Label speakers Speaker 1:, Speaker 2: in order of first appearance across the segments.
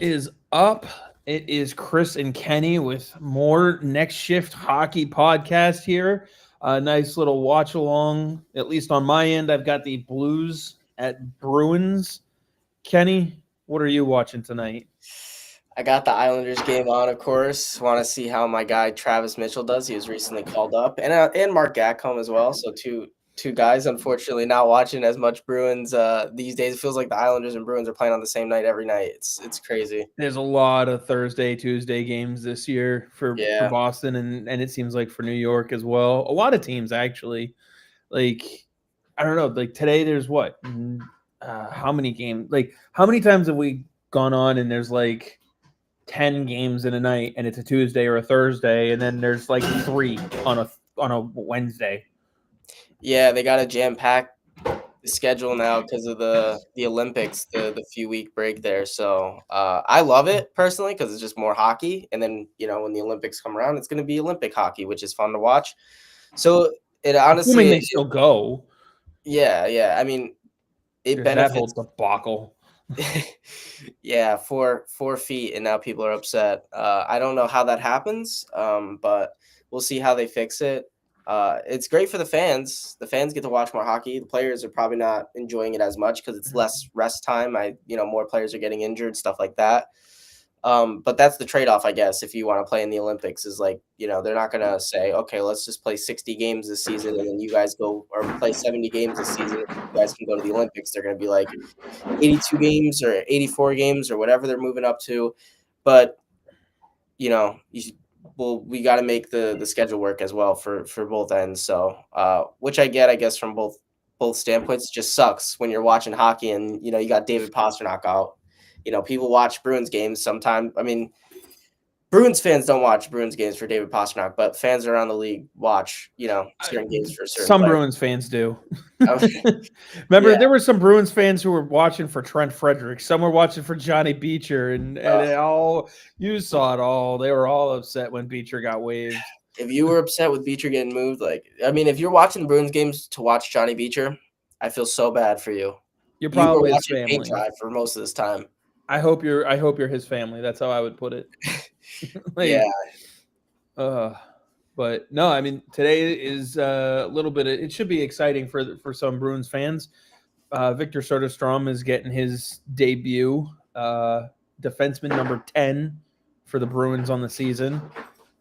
Speaker 1: is up? It is Chris and Kenny with more Next Shift Hockey podcast here. A nice little watch along, at least on my end. I've got the Blues at Bruins. Kenny, what are you watching tonight?
Speaker 2: I got the Islanders game on, of course. Want to see how my guy Travis Mitchell does. He was recently called up, and Mark Gackham as well. So two guys, unfortunately, not watching as much Bruins these days. It feels like the Islanders and Bruins are playing on the same night every night. It's crazy.
Speaker 1: There's a lot of Thursday, Tuesday games this year for
Speaker 2: Yeah,
Speaker 1: Boston, and it seems like for New York as well. A lot of teams actually. Like I don't know. Like today, there's what? How many games? Like how many times have we gone on and there's like 10 games in a night, and it's a Tuesday or a Thursday, and then there's like three on a Wednesday.
Speaker 2: yeah. They got a jam pack schedule now because of the Olympics, the few week break there. So I love it personally because it's just more hockey. And then when the Olympics come around, it's going to be Olympic hockey, which is fun to watch. So it
Speaker 1: Assuming
Speaker 2: honestly,
Speaker 1: they still go.
Speaker 2: yeah. I mean, it
Speaker 1: There's that
Speaker 2: benefits.
Speaker 1: whole debacle.
Speaker 2: Yeah, 4 feet, and now people are upset. I don't know how that happens, but we'll see how they fix it. It's great for the fans. The fans get to watch more hockey. The players are probably not enjoying it as much because it's less rest time. More players are getting injured, stuff like that. But that's the trade-off, I guess, if you want to play in the Olympics is they're not going to say, okay, let's just play 60 games this season and then you guys go or play 70 games this season. You guys can go to the Olympics. They're going to be like 82 games or 84 games or whatever they're moving up to. But, we got to make the schedule work as well for both ends. So, which I get, I guess, from both standpoints. It just sucks when you're watching hockey and, you got David Pastrnak out. People watch Bruins games sometimes. I mean, Bruins fans don't watch Bruins games for David Pastrnak, but fans around the league watch, certain games for certain
Speaker 1: Some
Speaker 2: players.
Speaker 1: Bruins fans do.
Speaker 2: Okay.
Speaker 1: Remember,
Speaker 2: Yeah.
Speaker 1: there were some Bruins fans who were watching for Trent Frederick. Some were watching for Johnny Beecher, and you saw it all. They were all upset when Beecher got waived.
Speaker 2: If you were upset with Beecher getting moved, if you're watching the Bruins games to watch Johnny Beecher, I feel so bad for you.
Speaker 1: You're
Speaker 2: You were
Speaker 1: probably his
Speaker 2: watching paint
Speaker 1: family.
Speaker 2: dry for most of this time.
Speaker 1: I hope you're his family. That's how I would put it.
Speaker 2: Yeah.
Speaker 1: But no, I mean today is a little bit. It should be exciting for some Bruins fans. Victor Soderstrom is getting his debut, defenseman number 10 for the Bruins on the season.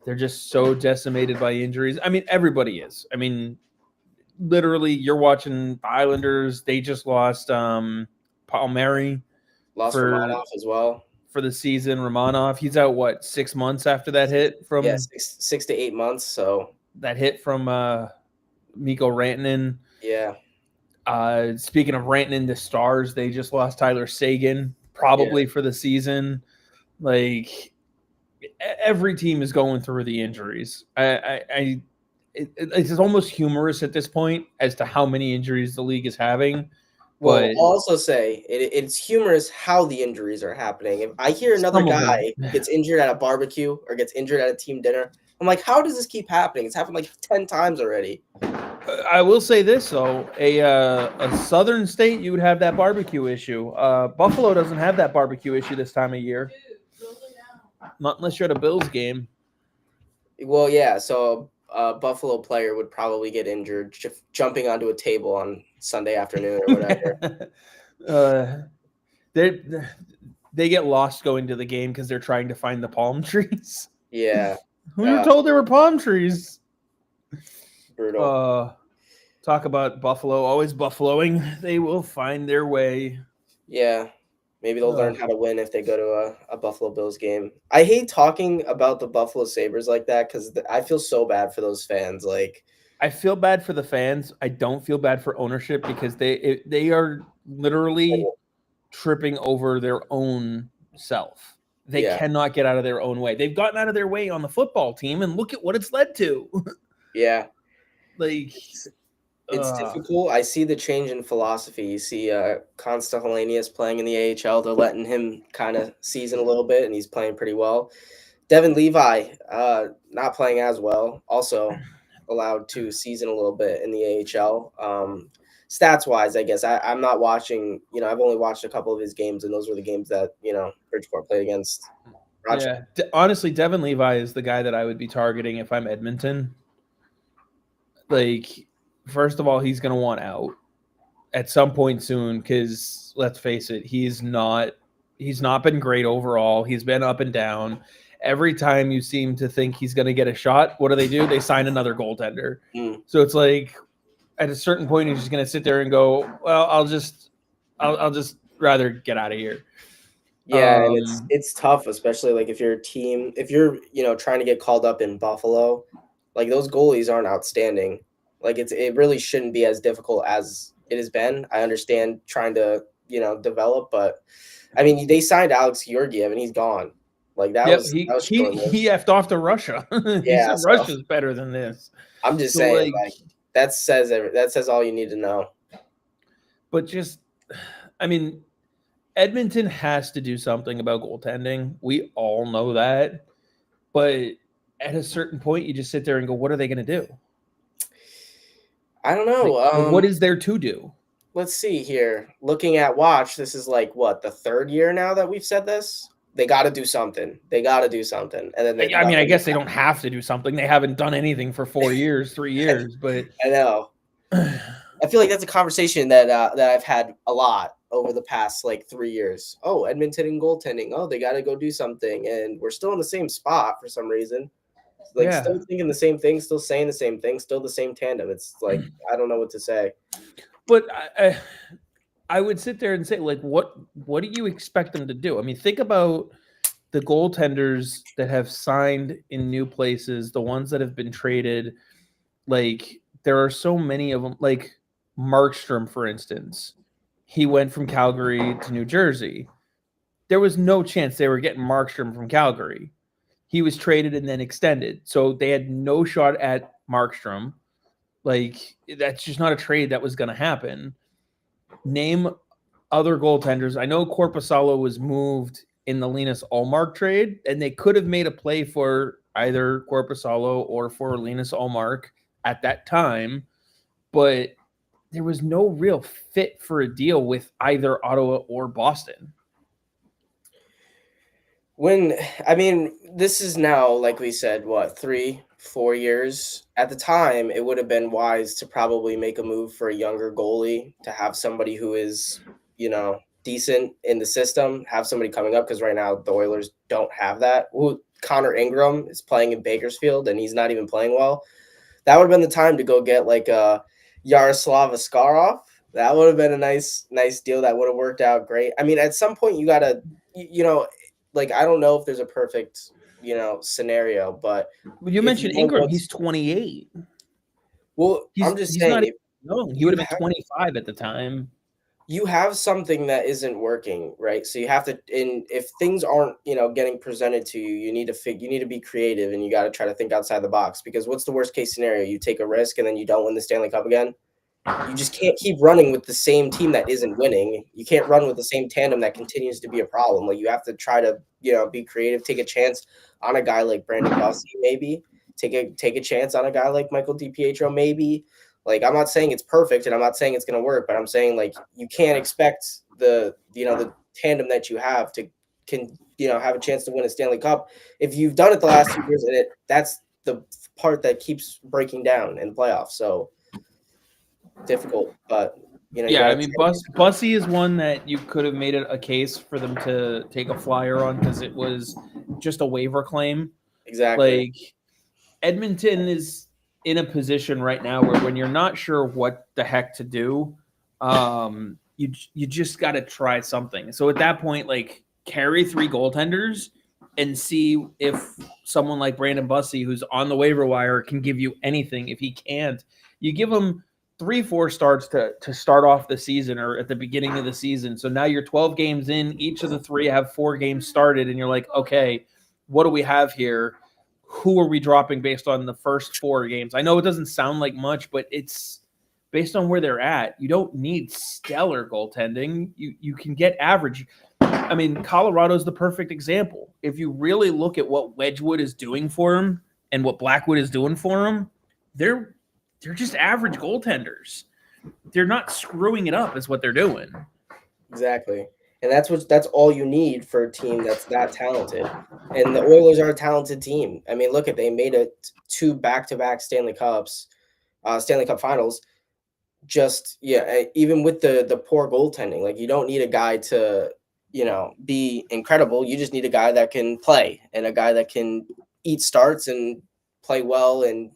Speaker 1: They're just so decimated by injuries. I mean, everybody is. I mean, literally, you're watching the Islanders. They just lost Palmieri.
Speaker 2: Lost Romanov as well.
Speaker 1: For the season. Romanov, he's out, 6 months after that hit from...
Speaker 2: Yeah, 6 to 8 months, so...
Speaker 1: That hit from Mikko Rantanen.
Speaker 2: Yeah.
Speaker 1: Speaking of Rantanen, the Stars, they just lost Tyler Seguin, probably for the season. Like, every team is going through the injuries. It's almost humorous at this point as to how many injuries the league is having.
Speaker 2: Well, I'll also say it's humorous how the injuries are happening. If I hear another guy gets injured at a barbecue or gets injured at a team dinner, I'm like, how does this keep happening? It's happened like 10 times already.
Speaker 1: I will say this, though. A southern state, you would have that barbecue issue. Buffalo doesn't have that barbecue issue this time of year. Not unless you're at a Bills game.
Speaker 2: Well, yeah, so a Buffalo player would probably get injured jumping onto a table on Sunday afternoon or whatever.
Speaker 1: They get lost going to the game because they're trying to find the palm trees.
Speaker 2: Yeah.
Speaker 1: We were told there were palm trees.
Speaker 2: Brutal.
Speaker 1: Talk about Buffalo, always buffaloing. They will find their way.
Speaker 2: Yeah. Maybe they'll learn how to win if they go to a Buffalo Bills game. I hate talking about the Buffalo Sabres like that because I feel so bad for those fans.
Speaker 1: I feel bad for the fans. I don't feel bad for ownership because they are literally tripping over their own self. They cannot get out of their own way. They've gotten out of their way on the football team, and look at what it's led to.
Speaker 2: Yeah.
Speaker 1: It's
Speaker 2: difficult. I see the change in philosophy. You see Constant Helenius playing in the AHL. They're letting him kind of season a little bit, and he's playing pretty well. Devin Levi, not playing as well, also allowed to season a little bit in the AHL. stats wise, I guess I'm not watching. I've only watched a couple of his games, and those were the games that Bridgeport played against Rochester.
Speaker 1: Yeah, honestly, Devin Levi is the guy that I would be targeting if I'm Edmonton. Like, first of all, he's going to want out at some point soon because let's face it, he's not been great overall. He's been up and down. Every time you seem to think he's going to get a shot, what do? They sign another goaltender. So it's like at a certain point, he's just going to sit there and go, well, I'll just rather get out of here.
Speaker 2: Yeah, and it's tough, especially like if you're trying to get called up in Buffalo, like those goalies aren't outstanding. Like it really shouldn't be as difficult as it has been. I understand trying to develop, but I mean they signed Alex Georgiev and he's gone. Like that was
Speaker 1: he effed off to Russia. He
Speaker 2: Yeah,
Speaker 1: said
Speaker 2: so
Speaker 1: Russia's better than this.
Speaker 2: I'm just saying like that says all you need to know.
Speaker 1: But just, I mean, Edmonton has to do something about goaltending. We all know that. But at a certain point, you just sit there and go, what are they going to do?
Speaker 2: I don't know.
Speaker 1: Like, what is there to do?
Speaker 2: Let's see here. Looking at Watch, this is like what, the third year now that we've said this? They got to do something. They got to do something. And then
Speaker 1: I guess they don't have to do something. They haven't done anything for 4 years, 3 years. But
Speaker 2: I know. I feel like that's a conversation that I've had a lot over the past like 3 years. Oh, Edmonton and goaltending. Oh, they got to go do something, and we're still in the same spot for some reason. Like still thinking the same thing, still saying the same thing, still the same tandem. It's like I don't know what to say.
Speaker 1: But I would sit there and say, like, what do you expect them to do? I mean, think about the goaltenders that have signed in new places, the ones that have been traded. Like, there are so many of them. Like Markstrom, for instance, he went from Calgary to New Jersey. There was no chance they were getting Markstrom from Calgary. He was traded and then extended. So they had no shot at Markstrom. Like, that's just not a trade that was going to happen. Name other goaltenders. I know Korpisalo was moved in the Linus Ullmark trade, and they could have made a play for either Korpisalo or for Linus Ullmark at that time, but there was no real fit for a deal with either Ottawa or Boston.
Speaker 2: This is now, like we said, what, 3-4 years? At the time, it would have been wise to probably make a move for a younger goalie, to have somebody who is, decent in the system, have somebody coming up, because right now the Oilers don't have that. Connor Ingram is playing in Bakersfield, and he's not even playing well. That would have been the time to go get like a Yaroslav Askarov. That would have been a nice deal. That would have worked out great. I mean, at some point you got to, like, I don't know if there's a perfect, scenario, but
Speaker 1: you mentioned Ingram. He's 28.
Speaker 2: Well, I'm just saying,
Speaker 1: he would have been 25 at the time.
Speaker 2: You have something that isn't working, right? So you have to, and if things aren't, getting presented to you, you need to be creative, and you got to try to think outside the box, because what's the worst case scenario? You take a risk and then you don't win the Stanley Cup again. You just can't keep running with the same team that isn't winning. You can't run with the same tandem that continues to be a problem. Like, you have to try to, be creative, take a chance on a guy like Brandon Bussey, maybe take a chance on a guy like Michael DiPietro, maybe. Like, I'm not saying it's perfect, and I'm not saying it's going to work, but I'm saying, like, you can't expect the tandem that you have to have a chance to win a Stanley Cup if you've done it the last 2 years, and that's the part that keeps breaking down in the playoffs. So difficult, but
Speaker 1: I mean, Bussey is one that you could have made it a case for them to take a flyer on, because it was just a waiver claim.
Speaker 2: Exactly.
Speaker 1: Like, Edmonton is in a position right now where, when you're not sure what the heck to do, you just got to try something. So at that point, like, carry 3 goaltenders and see if someone like Brandon Bussey, who's on the waiver wire, can give you anything. If he can't, you give him 3-4 starts to start off the season, or at the beginning of the season. So now you're 12 games in. Each of the 3 have 4 games started, and you're like, okay, what do we have here? Who are we dropping based on the first 4 games? I know it doesn't sound like much, but it's based on where they're at. You don't need stellar goaltending. You can get average. I mean, Colorado's the perfect example. If you really look at what Wedgwood is doing for him and what Blackwood is doing for him, they're just average goaltenders. they're not screwing it up is what they're doing.
Speaker 2: Exactly. And that's all you need for a team that's that talented. And the Oilers are a talented team. I mean, look at they made it 2 back-to-back Stanley Cups, Stanley Cup Finals. Just even with the poor goaltending, like you don't need a guy to be incredible. You just need a guy that can play and a guy that can eat starts and play well and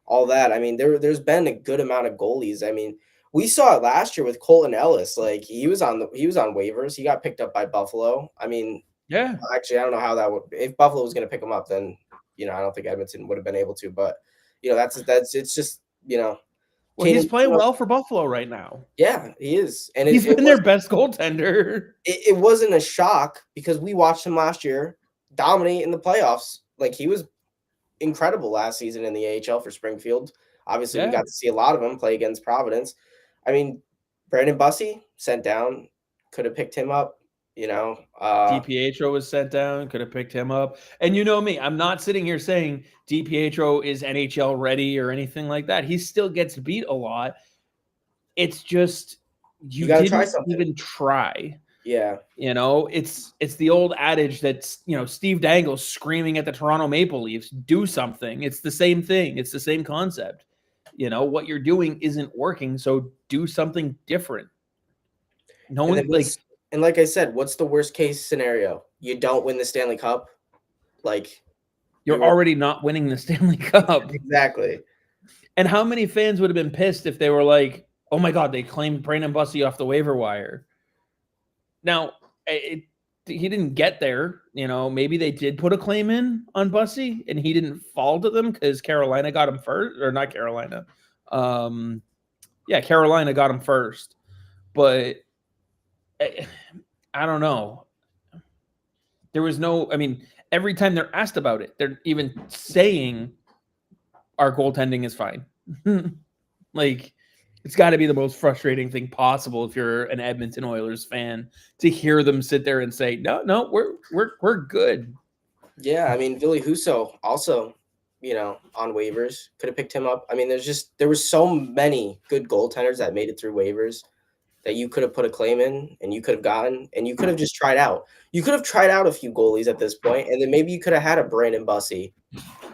Speaker 2: all that. I mean, there's been a good amount of goalies. I mean, we saw it last year with Colton Ellis. Like he was on waivers. He got picked up by Buffalo. I mean,
Speaker 1: Yeah.
Speaker 2: actually, I don't know how that would. If Buffalo was going to pick him up, then I don't think Edmonton would have been able to. But that's it's just
Speaker 1: Well, he's
Speaker 2: Caden,
Speaker 1: playing well for Buffalo right now.
Speaker 2: yeah, he is, and
Speaker 1: he's been their best goaltender.
Speaker 2: It wasn't a shock because we watched him last year dominate in the playoffs. Like he was incredible last season in the AHL for Springfield. Obviously, we got to see a lot of him play against Providence. I mean, Brandon Bussey sent down, could have picked him up.
Speaker 1: DiPietro was sent down, could have picked him up. And you know me, I'm not sitting here saying DiPietro is NHL ready or anything like that. He still gets beat a lot. It's just you didn't
Speaker 2: try something.
Speaker 1: even try.
Speaker 2: Yeah.
Speaker 1: It's the old adage that's, Steve Dangle screaming at the Toronto Maple Leafs, do something. It's the same thing. It's the same concept. What you're doing isn't working, so do something different. No one
Speaker 2: and like I said, what's the worst case scenario? You don't win the Stanley Cup. Like
Speaker 1: you're already not winning the Stanley Cup.
Speaker 2: Exactly.
Speaker 1: And how many fans would have been pissed if they were like, oh my God, they claimed Brandon Bussey off the waiver wire. Now, he didn't get there. Maybe they did put a claim in on Bussey and he didn't fall to them because Carolina got him first. Or not Carolina. Carolina got him first. But I don't know. There was every time they're asked about it, they're even saying our goaltending is fine. Like, it's got to be the most frustrating thing possible if you're an Edmonton Oilers fan to hear them sit there and say, no, we're good.
Speaker 2: Yeah, I mean, Ville Husso also, on waivers, could have picked him up. I mean, there were so many good goaltenders that made it through waivers that you could have put a claim in and you could have gotten, and you could have just tried out. You could have tried out a few goalies at this point, and then maybe you could have had a Brandon Bussey.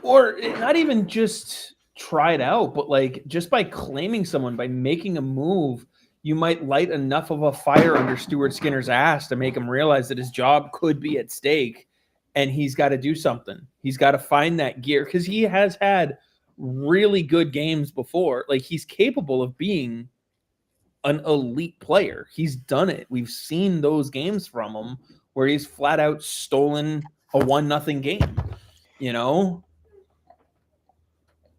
Speaker 1: Or not even just try it out, but like just by claiming someone, by making a move, you might light enough of a fire under Stuart Skinner's ass to make him realize that his job could be at stake and he's got to do something. He's got to find that gear because he has had really good games before. Like he's capable of being an elite player. He's done it. We've seen those games from him where he's flat out stolen a 1-0 game,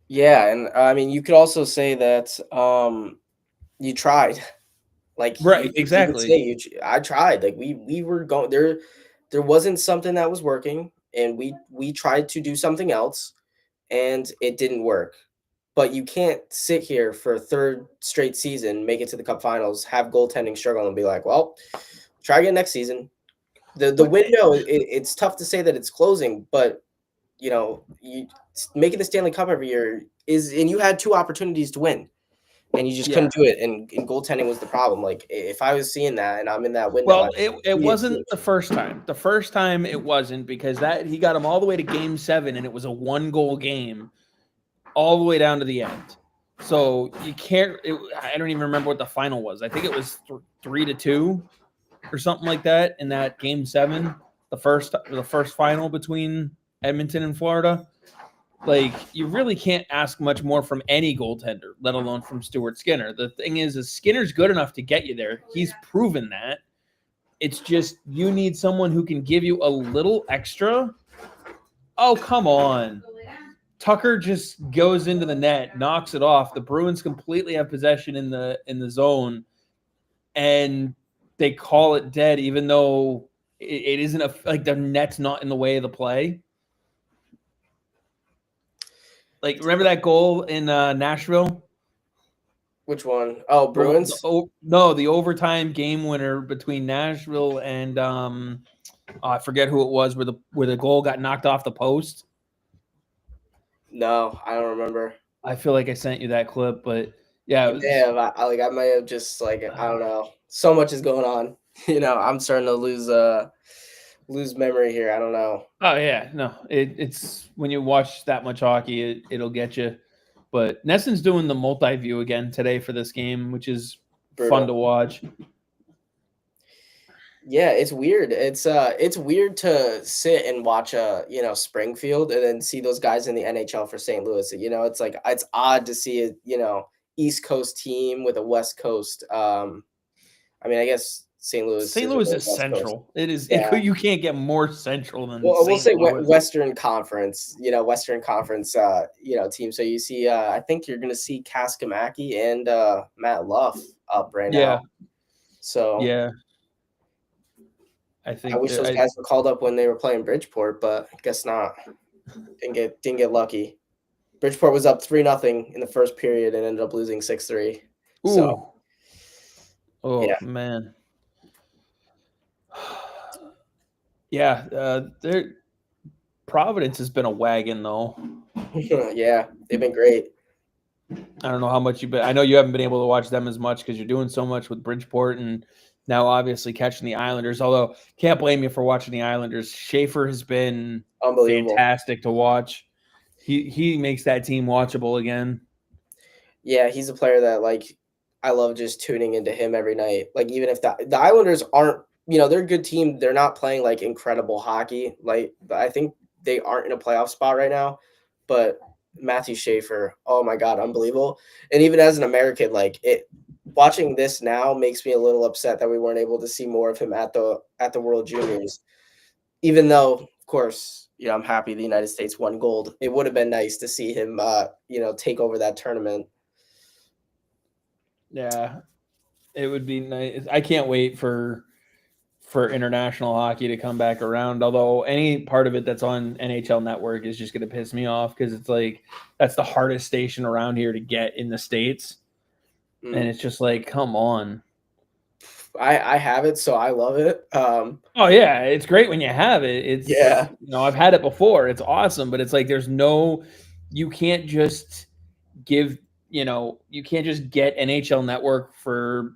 Speaker 2: Yeah, and I mean, you could also say that you tried. Like
Speaker 1: right, exactly.
Speaker 2: You could say I tried. Like we were going there. There wasn't something that was working, and we tried to do something else, and it didn't work. But you can't sit here for a third straight season, make it to the Cup Finals, have goaltending struggle, and be like, "Well, try again next season." The window, it's tough to say that it's closing, but you making the Stanley Cup every year and you had 2 opportunities to win, and you just couldn't do it. And goaltending was the problem. Like if I was seeing that and I'm in that window,
Speaker 1: well, it wasn't the first time. The first time it wasn't because he got him all the way to Game 7, and it was a 1-goal game, all the way down to the end. So you can't. I don't even remember what the final was. I think it was 3-2 or something like that in that Game 7, the first final between Edmonton and Florida. Like, you really can't ask much more from any goaltender, let alone from Stuart Skinner. The thing is Skinner's good enough to get you there. He's proven that. It's just you need someone who can give you a little extra. Oh, come on. Tucker just goes into the net, knocks it off. The Bruins completely have possession in the zone, and they call it dead, even though it isn't like the net's not in the way of the play. Like, remember that goal in Nashville?
Speaker 2: Which one? Oh, Bruins?
Speaker 1: No, the overtime game winner between Nashville and I forget who it was, where the goal got knocked off the post.
Speaker 2: No, I don't remember.
Speaker 1: I feel like I sent you that clip, but Yeah, it
Speaker 2: You may
Speaker 1: was,
Speaker 2: have, I might have just like I don't know. So much is going on. I'm starting to lose memory here. I don't know.
Speaker 1: oh yeah, no, it's when you watch that much hockey, it'll get you. But Nesson's doing the multi-view again today for this game, which is fun to
Speaker 2: Brutal.
Speaker 1: watch.
Speaker 2: Yeah, it's weird. It's weird to sit and watch Springfield and then see those guys in the NHL for St. Louis. It's like it's odd to see a East Coast team with a West Coast. I mean, I guess St. Louis
Speaker 1: St.
Speaker 2: isn't
Speaker 1: Louis
Speaker 2: really
Speaker 1: is
Speaker 2: West Coast.
Speaker 1: central. It is.
Speaker 2: Yeah.
Speaker 1: You can't get more central than
Speaker 2: Well, we'll
Speaker 1: St.
Speaker 2: say
Speaker 1: Louis.
Speaker 2: Western Conference, Western Conference, team. So you see, I think you're going to see Kaskamaki and Matt Luff up right
Speaker 1: Yeah,
Speaker 2: now. So
Speaker 1: yeah. I
Speaker 2: I
Speaker 1: think
Speaker 2: wish
Speaker 1: that
Speaker 2: those guys were called up when they were playing Bridgeport, but I guess not. Didn't get lucky. Bridgeport was up 3-0 in the first period and ended up losing 6-3. So
Speaker 1: ooh, oh
Speaker 2: yeah,
Speaker 1: man, yeah. There, Providence has been a wagon though.
Speaker 2: yeah, they've been great.
Speaker 1: I don't know how much you've been. I know you haven't been able to watch them as much because you're doing so much with Bridgeport and now obviously catching the Islanders. Although can't blame you for watching the Islanders. Schaefer has been
Speaker 2: Unbelievable.
Speaker 1: fantastic to watch. He makes that team watchable again.
Speaker 2: Yeah, he's a player that I love just tuning into him every night. Like even if the Islanders aren't, they're a good team. They're not playing like incredible hockey. Like I think they aren't in a playoff spot right now. But Matthew Schaefer, oh my God, unbelievable. And even as an American, watching this now makes me a little upset that we weren't able to see more of him at the World Juniors. Even though, of course, I'm happy the United States won gold. It would have been nice to see him take over that tournament.
Speaker 1: Yeah, it would be nice. I can't wait for international hockey to come back around. Although any part of it that's on NHL Network is just going to piss me off because it's like that's the hardest station around here to get in the States, and
Speaker 2: Mm.
Speaker 1: it's just like, come on.
Speaker 2: I have it, so I love it.
Speaker 1: Oh yeah, it's great when you have it. It's
Speaker 2: Yeah,
Speaker 1: I've had it before. It's awesome, but it's like you can't just give you can't just get NHL Network for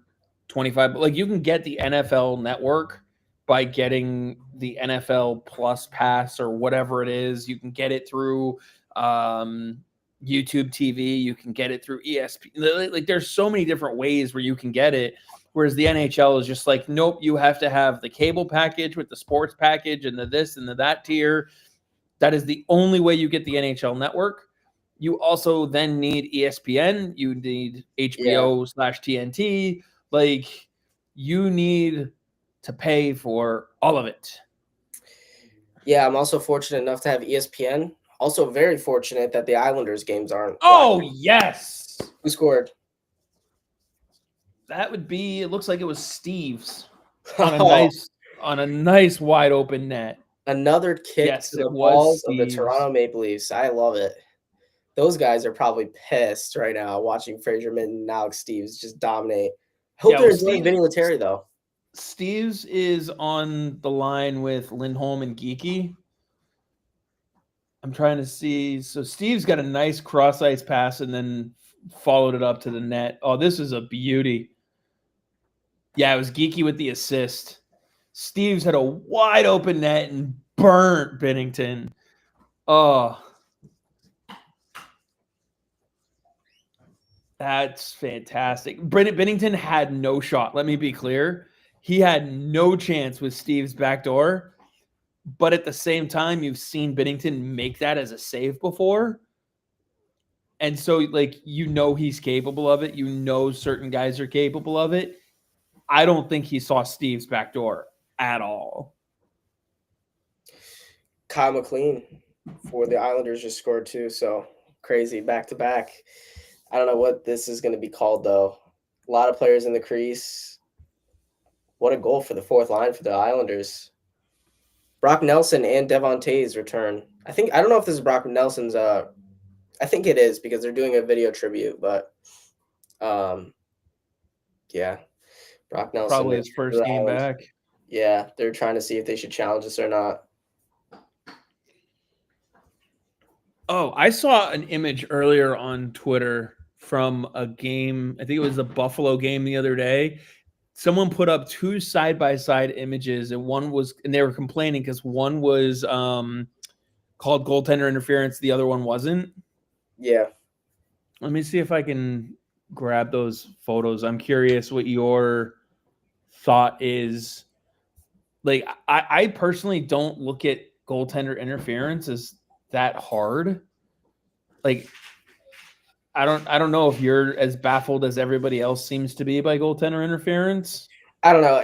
Speaker 1: 25. Like you can get the NFL Network by getting the NFL Plus Pass or whatever it is. You can get it through YouTube TV. You can get it through ESPN. Like there's so many different ways where you can get it. Whereas the NHL is just like, nope, you have to have the cable package with the sports package and the this and the that tier. That is the only way you get the NHL Network. You also then need ESPN. You need
Speaker 2: yeah,
Speaker 1: HBO/TNT. Like you need to pay for all of it.
Speaker 2: yeah. I'm also fortunate enough to have ESPN. Also, very fortunate that the Islanders games aren't live.
Speaker 1: Oh yes,
Speaker 2: Who scored?
Speaker 1: that would be. It looks like it was Steve's on a
Speaker 2: Oh,
Speaker 1: nice wide open net.
Speaker 2: another kick
Speaker 1: Yes,
Speaker 2: to
Speaker 1: it
Speaker 2: the
Speaker 1: was
Speaker 2: balls of the
Speaker 1: Steve's.
Speaker 2: Toronto Maple Leafs. I love it. Those guys are probably pissed right now watching Fraser Minton and Alex Steves just dominate. Hope
Speaker 1: Yeah,
Speaker 2: they're
Speaker 1: well,
Speaker 2: enjoying Vinny Lettieri though.
Speaker 1: Steve's is on the line with Lindholm and Geeky. I'm trying to see. So Steve's got a nice cross ice pass and then followed it up to the net. Oh, this is a beauty. Yeah, it was Geeky with the assist. Steve's had a wide open net and burnt Bennington. Oh, that's fantastic. Bennington had no shot. Let me be clear. He had no chance with Steve's back door. But at the same time, you've seen Bennington make that as a save before. And so, like, he's capable of it. Certain guys are capable of it. I don't think he saw Steve's back door at all.
Speaker 2: Kyle McLean for the Islanders just scored too. So crazy back to back. I don't know what this is going to be called though. A lot of players in the crease. What a goal for the fourth line for the Islanders. Brock Nelson and Devon Tays return. I don't know if this is Brock Nelson's. I think it is because they're doing a video tribute. But yeah, Brock Nelson
Speaker 1: Probably his
Speaker 2: returned to
Speaker 1: first
Speaker 2: the
Speaker 1: game
Speaker 2: Island.
Speaker 1: back.
Speaker 2: Yeah, they're trying to see if they should challenge us or not.
Speaker 1: Oh, I saw an image earlier on Twitter from a game. I think it was the Buffalo game the other day. Someone put up two side by side images, and they were complaining because one was called goaltender interference, the other one wasn't.
Speaker 2: Yeah.
Speaker 1: Let me see if I can grab those photos. I'm curious what your thought is. Like, I personally don't look at goaltender interference as that hard. Like, I don't know if you're as baffled as everybody else seems to be by goaltender interference.
Speaker 2: I don't know.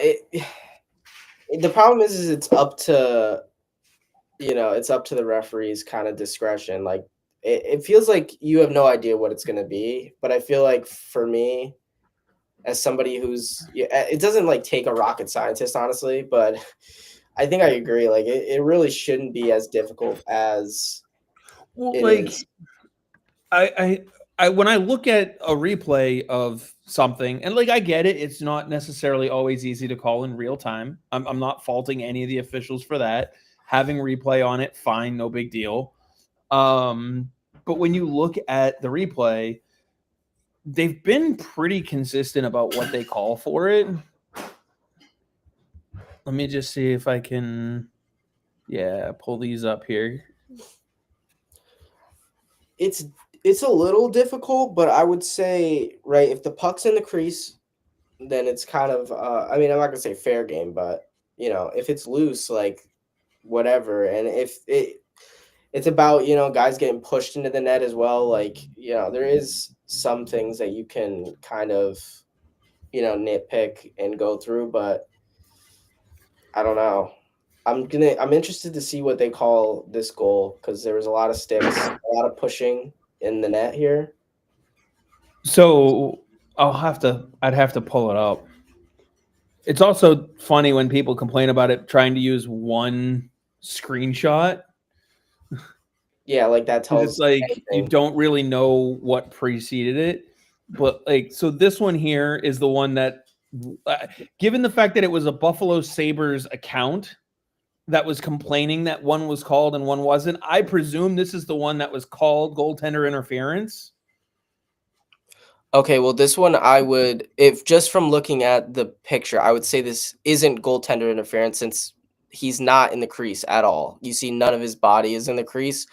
Speaker 2: The problem is it's up to it's up to the referee's kind of discretion. Like it feels like you have no idea what it's gonna be. But I feel like for me, as somebody it doesn't like take a rocket scientist, honestly, but I think I agree. Like it really shouldn't be as difficult as
Speaker 1: Well,
Speaker 2: it
Speaker 1: like
Speaker 2: is.
Speaker 1: I when I look at a replay of something, and like I get it, it's not necessarily always easy to call in real time. I'm not faulting any of the officials for that. Having replay on it, fine, no big deal. But when you look at the replay, they've been pretty consistent about what they call for it. Let me just see if I can, pull these up here.
Speaker 2: It's a little difficult, but I would say, right, if the puck's in the crease, then it's kind of I mean, I'm not gonna say fair game, but if it's loose, like whatever. And if it's about, guys getting pushed into the net as well, like, there is some things that you can kind of, nitpick and go through, but I don't know. I'm interested to see what they call this goal, because there was a lot of sticks, a lot of pushing in the net here.
Speaker 1: So I'd have to pull it up. It's also funny when people complain about it trying to use one screenshot.
Speaker 2: Yeah, like that
Speaker 1: Because it's
Speaker 2: tells
Speaker 1: like you
Speaker 2: anything.
Speaker 1: don't really know what preceded it. But like, so this one here is the one that, given the fact that it was a Buffalo Sabres account that was complaining that one was called and one wasn't, I presume this is the one that was called goaltender interference.
Speaker 2: Okay, well, this one I would, if just from looking at the picture, I would say this isn't goaltender interference, since he's not in the crease at all. You see none of his body is in the crease.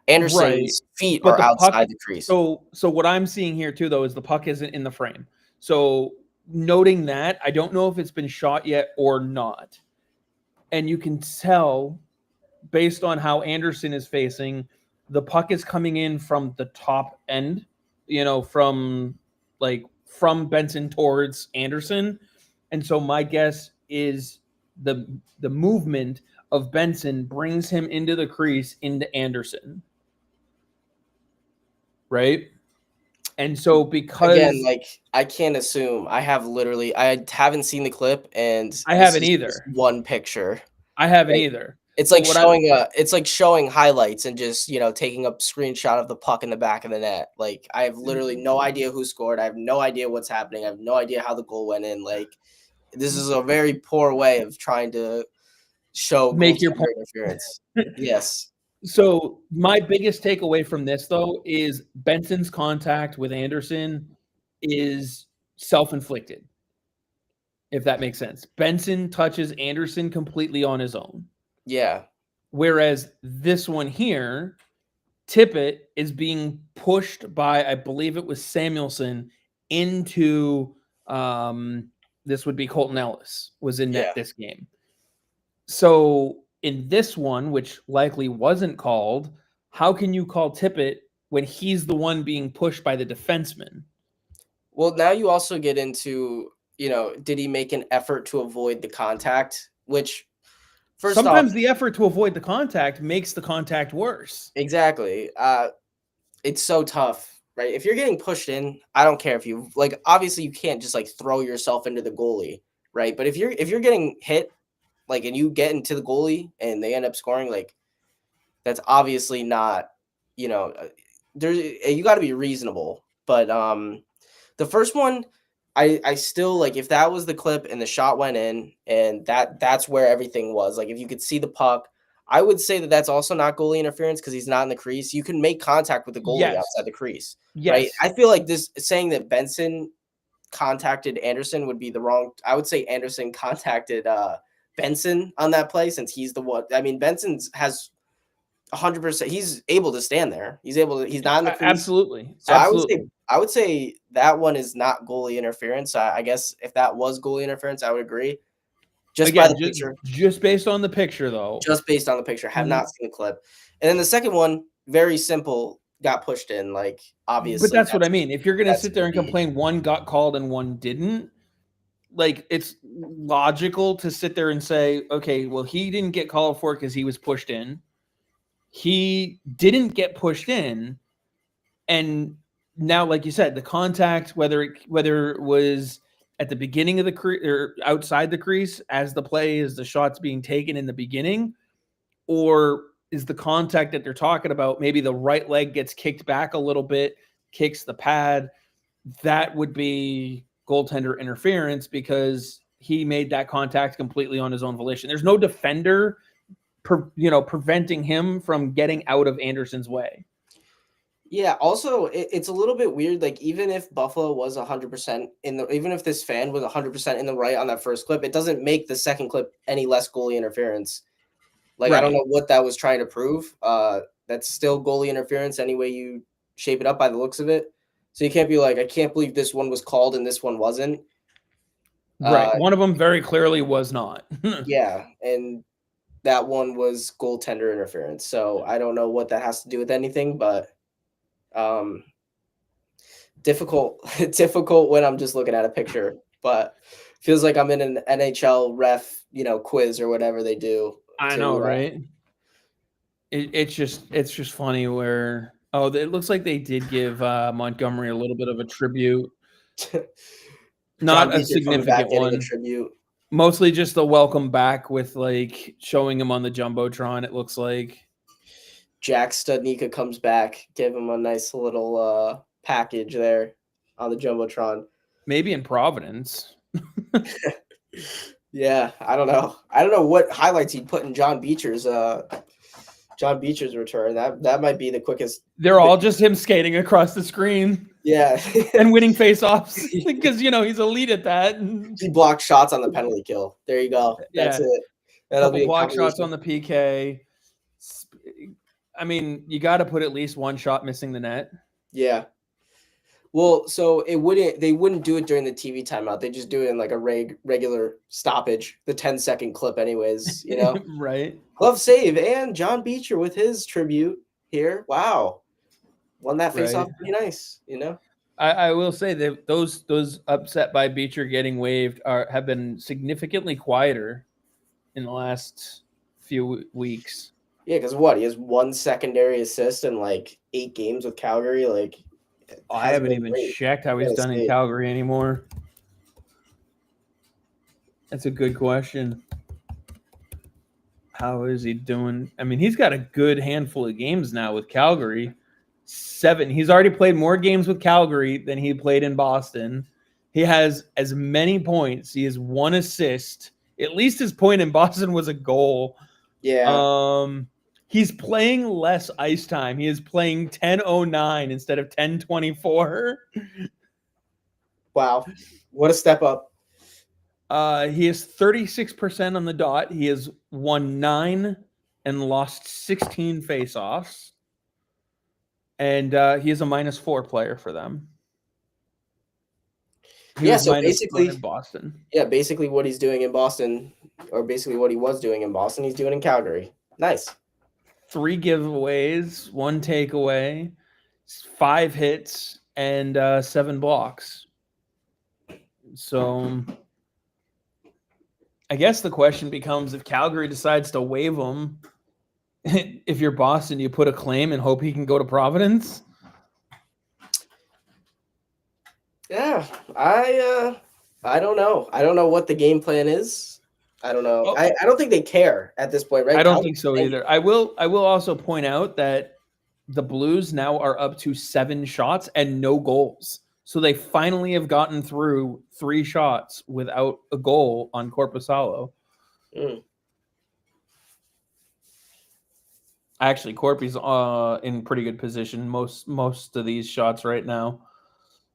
Speaker 1: Right.
Speaker 2: Anderson's feet
Speaker 1: But
Speaker 2: are
Speaker 1: the puck,
Speaker 2: outside the crease.
Speaker 1: so what I'm seeing here too though is the puck isn't in the frame. So noting that, I don't know if it's been shot yet or not. And you can tell based on how Anderson is facing, the puck is coming in from the top end, from Benson towards Anderson. And so my guess is the movement of Benson brings him into the crease into Anderson. Right? And so
Speaker 2: Again,
Speaker 1: because
Speaker 2: like, I can't assume. I haven't seen the clip, and
Speaker 1: I
Speaker 2: this
Speaker 1: haven't
Speaker 2: is just
Speaker 1: either.
Speaker 2: one picture.
Speaker 1: I haven't
Speaker 2: Right?
Speaker 1: either.
Speaker 2: It's
Speaker 1: But
Speaker 2: like
Speaker 1: what I
Speaker 2: showing highlights and just, taking a screenshot of the puck in the back of the net. Like, I have literally no idea who scored. I have no idea what's happening. I have no idea how the goal went in. Like, this is a very poor way of trying to show
Speaker 1: make your point.
Speaker 2: goaltender interference. Yes.
Speaker 1: So my biggest takeaway from this though is Benson's contact with Anderson is self-inflicted. If that makes sense. Benson touches Anderson completely on his own.
Speaker 2: Yeah.
Speaker 1: Whereas this one here, Tippett is being pushed by, I believe it was Samuelson, into this would be Colton Ellis was in net
Speaker 2: Yeah.
Speaker 1: this game. So in this one, which likely wasn't called, how can you call Tippett when he's the one being pushed by the defenseman?
Speaker 2: Well, now you also get into, did he make an effort to avoid the contact? Which, first off,
Speaker 1: Sometimes the effort to avoid the contact makes the contact worse.
Speaker 2: exactly. It's so tough, right? If you're getting pushed in, I don't care if you, like, obviously you can't just like throw yourself into the goalie, right? But if you're getting hit, like, and you get into the goalie and they end up scoring, like, that's obviously not, there, you got to be reasonable. But the first one, I still, like, if that was the clip and the shot went in and that's where everything was, like, if you could see the puck, I would say that that's also not goalie interference because he's not in the crease. You can make contact with the goalie
Speaker 1: Yes.
Speaker 2: outside the crease, right?
Speaker 1: Yes.
Speaker 2: I feel like this saying that Benson contacted Anderson would be the wrong. I would say Anderson contacted Benson on that play since he's the one. I mean, Benson's has 100%. He's able to stand there. He's able to. He's not in the crease.
Speaker 1: Absolutely.
Speaker 2: So
Speaker 1: Absolutely.
Speaker 2: I would say that one is not goalie interference. I guess if that was goalie interference, I would agree. Just by
Speaker 1: Again,
Speaker 2: the picture,
Speaker 1: just based on the picture, though.
Speaker 2: just based on the picture, have not seen the clip. And then the second one, very simple, got pushed in. Like obviously,
Speaker 1: But that's what I mean. If you're going to sit there and
Speaker 2: be-
Speaker 1: complain one got called and one didn't, like it's logical to sit there and say, okay, well, he didn't get called for it because he was pushed in. He didn't get pushed in, and now, like you said, the contact, whether it was at the beginning of the crease or outside the crease as the play is the shots being taken in the beginning, or is the contact that they're talking about maybe the right leg gets kicked back a little bit, kicks the pad, that would be goaltender interference because he made that contact completely on his own volition. There's no defender preventing him from getting out of Anderson's way.
Speaker 2: Yeah. Also, it's a little bit weird. Like even if Buffalo was 100% even if this fan was 100% in the right on that first clip, it doesn't make the second clip any less goalie interference. Like I don't know what that was trying to prove. That's still goalie interference any way you shape it up by the looks of it. So you can't be like, I can't believe this one was called and this one wasn't.
Speaker 1: Right. One of them very clearly was not.
Speaker 2: Yeah, and that one was goaltender interference. So I don't know what that has to do with anything, but difficult when I'm just looking at a picture, but feels like I'm in an NHL ref, quiz or whatever they do.
Speaker 1: I know, right? It's just funny where it looks like they did give Montgomery a little bit of a tribute. Not a significant one.
Speaker 2: A tribute.
Speaker 1: Mostly just a welcome back with like showing him on the Jumbotron, it looks like.
Speaker 2: Jack Studnicka comes back, give him a nice little package there on the Jumbotron.
Speaker 1: Maybe in Providence.
Speaker 2: Yeah, I don't know. I don't know what highlights he'd put in John Beecher's return. That might be the quickest.
Speaker 1: They're all just him skating across the screen.
Speaker 2: Yeah.
Speaker 1: And winning face-offs because, he's elite at that.
Speaker 2: He blocked shots on the penalty kill. There you go. That's it.
Speaker 1: That'll be block shots on the PK. I mean, you got to put at least one shot missing the net.
Speaker 2: Yeah. Well, so they wouldn't do it during the TV timeout. They just do it in like a regular stoppage, the 10-second clip anyways,
Speaker 1: Right.
Speaker 2: Glove save and John Beecher with his tribute here. Wow. Won that face off pretty nice,
Speaker 1: I will say that those upset by Beecher getting waived have been significantly quieter in the last few weeks.
Speaker 2: Yeah, because he has one secondary assist in like 8 games with Calgary. Like,
Speaker 1: I haven't even checked how he's done in Calgary anymore. That's a good question. How is he doing? I mean, he's got a good handful of games now with Calgary. 7. He's already played more games with Calgary than he played in Boston. He has as many points. He has 1 assist. At least his point in Boston was a goal.
Speaker 2: Yeah.
Speaker 1: He's playing less ice time. He is playing 10:09 instead of 10:24.
Speaker 2: Wow. What a step up.
Speaker 1: He is 36% on the dot. He has won 9 and lost 16 faceoffs. And he is a -4 player for them.
Speaker 2: So basically
Speaker 1: in Boston.
Speaker 2: Yeah, basically what he's doing in Boston, or basically what he was doing in Boston, he's doing in Calgary. Nice.
Speaker 1: 3 giveaways, 1 takeaway, 5 hits, and 7 blocks. So I guess the question becomes if Calgary decides to waive him, if you're Boston, you put a claim and hope he can go to Providence?
Speaker 2: Yeah, I don't know. I don't know what the game plan is. I don't know. I don't think they care at this point, right?
Speaker 1: I don't think so either. I will also point out that the Blues now are up to 7 shots and no goals. So they finally have gotten through 3 shots without a goal on Korpisalo. Actually, Corpy's in pretty good position most of these shots right now.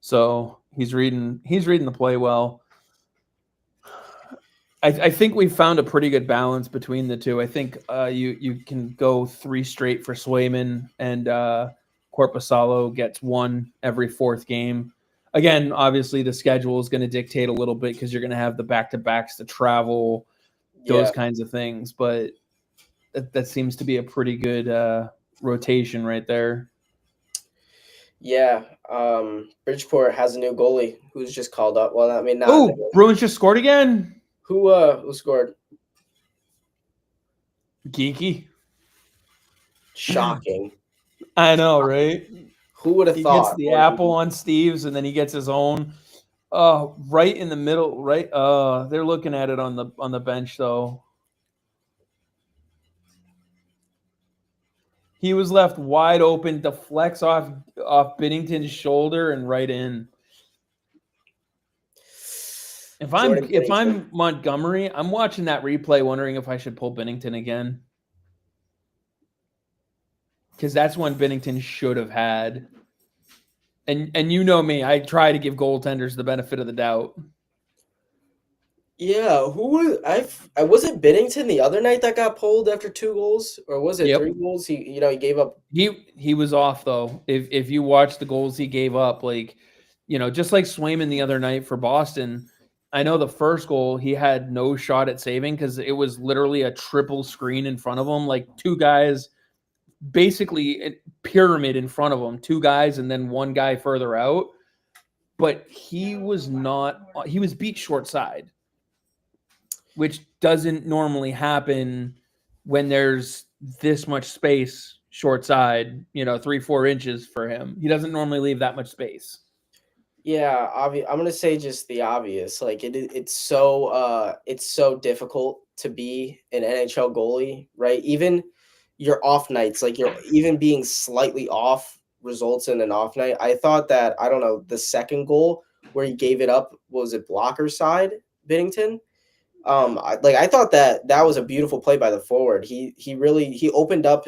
Speaker 1: So he's reading the play well. I think we found a pretty good balance between the two. I think you can go 3 straight for Swayman, and Corpusalo gets 1 every 4th game. Again, obviously the schedule is going to dictate a little bit because you're going to have the back-to-backs to travel,
Speaker 2: Yeah,
Speaker 1: those kinds of things. But that seems to be a pretty good rotation right there.
Speaker 2: yeah. Bridgeport has a new goalie who's just called up. Well, I mean, not
Speaker 1: Oh, Bruins just scored again.
Speaker 2: who scored.
Speaker 1: Geeky.
Speaker 2: Shocking.
Speaker 1: I know, right?
Speaker 2: Who would have
Speaker 1: He gets
Speaker 2: thought?
Speaker 1: the apple on Steve's, and then he gets his own. Right in the middle, right. They're looking at it on the bench though. He was left wide open to flex off Binnington's shoulder and right in. If
Speaker 2: Jordan Binnington.
Speaker 1: I'm Montgomery, I'm watching that replay, wondering if I should pull Binnington again, because that's one Binnington should have had. And you know me, I try to give goaltenders the benefit of the doubt.
Speaker 2: Yeah, who was I wasn't Binnington the other night that got pulled after 2 goals, or was it
Speaker 1: Yep.
Speaker 2: 3 goals? He gave up.
Speaker 1: He was off though. If you watch the goals he gave up, like, just like Swayman the other night for Boston, I know the first goal he had no shot at saving because it was literally a triple screen in front of him, like 2 guys, basically a pyramid in front of him, 2 guys and then 1 guy further out. But he was beat short side, which doesn't normally happen when there's this much space short side, 3-4 inches for him. He doesn't normally leave that much space.
Speaker 2: Yeah, I'm gonna say just the obvious. Like it's so difficult to be an NHL goalie, right? Even your off nights, like you're even being slightly off results in an off night. I thought that, I don't know, the second goal where he gave it up, was it blocker side, Binnington? I thought that was a beautiful play by the forward. He opened up,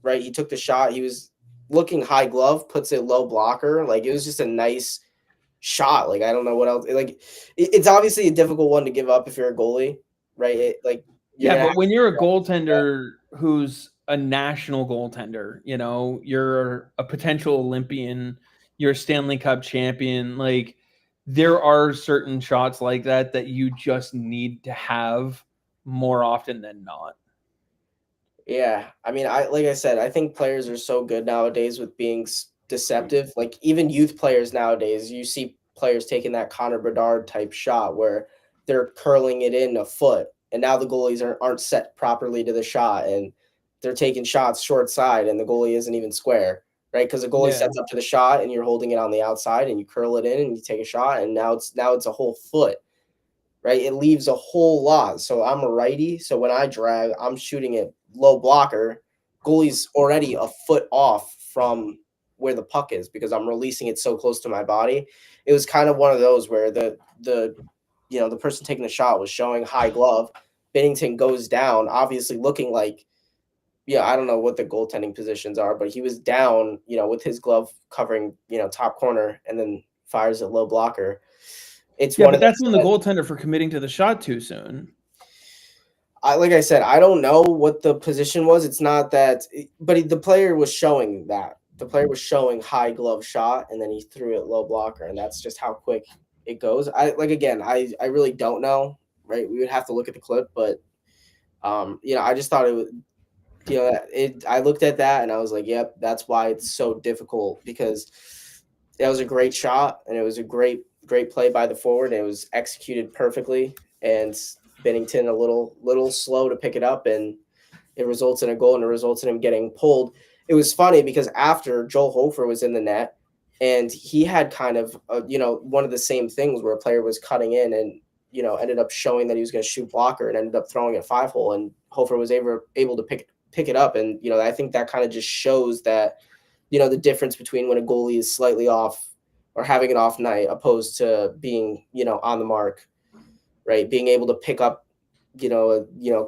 Speaker 2: right? He took the shot. He was looking high glove, puts it low blocker. Like, it was just a nice shot. Like, I don't know what else. Like, it's obviously a difficult one to give up if you're a goalie, right? You're
Speaker 1: Yeah,
Speaker 2: gonna have
Speaker 1: but when you're a
Speaker 2: to,
Speaker 1: goaltender who's a national goaltender, you're a potential Olympian, you're a Stanley Cup champion, like there are certain shots like that you just need to have more often than not.
Speaker 2: yeah. I mean, like I said, I think players are so good nowadays with being deceptive. Like, even youth players nowadays, you see players taking that Connor Bedard type shot where they're curling it in a foot, and now the goalies aren't set properly to the shot, and they're taking shots short side, and the goalie isn't even square, right? Because the goalie
Speaker 1: Yeah.
Speaker 2: sets up to the shot, and you're holding it on the outside, and you curl it in, and you take a shot, and now it's a whole foot. Right? It leaves a whole lot. So I'm a righty. So when I drag, I'm shooting it low blocker. Goalie's already a foot off from where the puck is because I'm releasing it so close to my body. It was kind of one of those where the person taking the shot was showing high glove. Binnington goes down, obviously looking like, yeah, I don't know what the goaltending positions are, but he was down, with his glove covering, top corner, and then fires it low blocker. It's
Speaker 1: Yeah,
Speaker 2: one
Speaker 1: but
Speaker 2: of those
Speaker 1: that's on the goaltender for committing to the shot too soon.
Speaker 2: like I said, I don't know what the position was. It's not that, but the player was showing that. The player was showing high glove shot, and then he threw it low blocker, and that's just how quick it goes. I really don't know, right? We would have to look at the clip, but I just thought it was, I looked at that and I was like, yep, that's why it's so difficult, because that was a great shot and it was a great play by the forward, and it was executed perfectly, and Binnington a little slow to pick it up, and it results in a goal, and it results in him getting pulled. It was funny because after, Joel Hofer was in the net, and he had kind of one of the same things where a player was cutting in and ended up showing that he was going to shoot blocker and ended up throwing a 5-hole, and Hofer was able to pick it up, and I think that kind of just shows that the difference between when a goalie is slightly off or having an off night opposed to being on the mark, right? Being able to pick up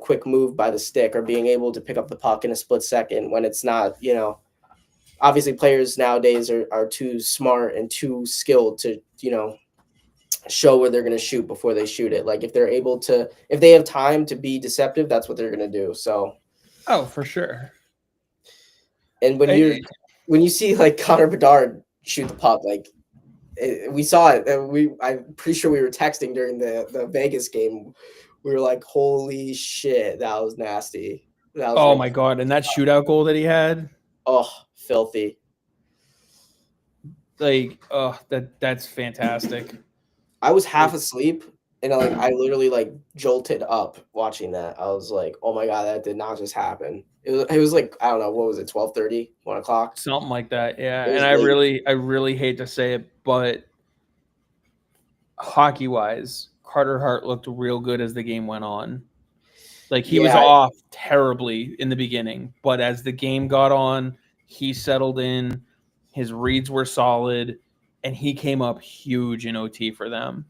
Speaker 2: quick move by the stick or being able to pick up the puck in a split second when it's not, obviously players nowadays are too smart and too skilled to, show where they're going to shoot before they shoot it. Like if they have time to be deceptive, that's what they're going to do. So,
Speaker 1: Oh, for sure.
Speaker 2: and when you see like Connor Bedard shoot the puck, like we saw it, and I'm pretty sure we were texting during the Vegas game. We were like, "Holy shit, that was nasty." That was
Speaker 1: Oh my god! And that shootout goal that he had,
Speaker 2: filthy.
Speaker 1: like, that's fantastic.
Speaker 2: I was half asleep, and I literally like jolted up watching that. I was like, "Oh my god, that did not just happen." It was like, I don't know, what was it, 12:30, 1 o'clock?
Speaker 1: Something like that, yeah.
Speaker 2: It
Speaker 1: And
Speaker 2: was
Speaker 1: I
Speaker 2: late.
Speaker 1: really hate to say it, but hockey wise, Carter Hart looked real good as the game went on. Like he was
Speaker 2: Yeah,
Speaker 1: off terribly in the beginning, but as the game got on, he settled in. His reads were solid, and he came up huge in OT for them.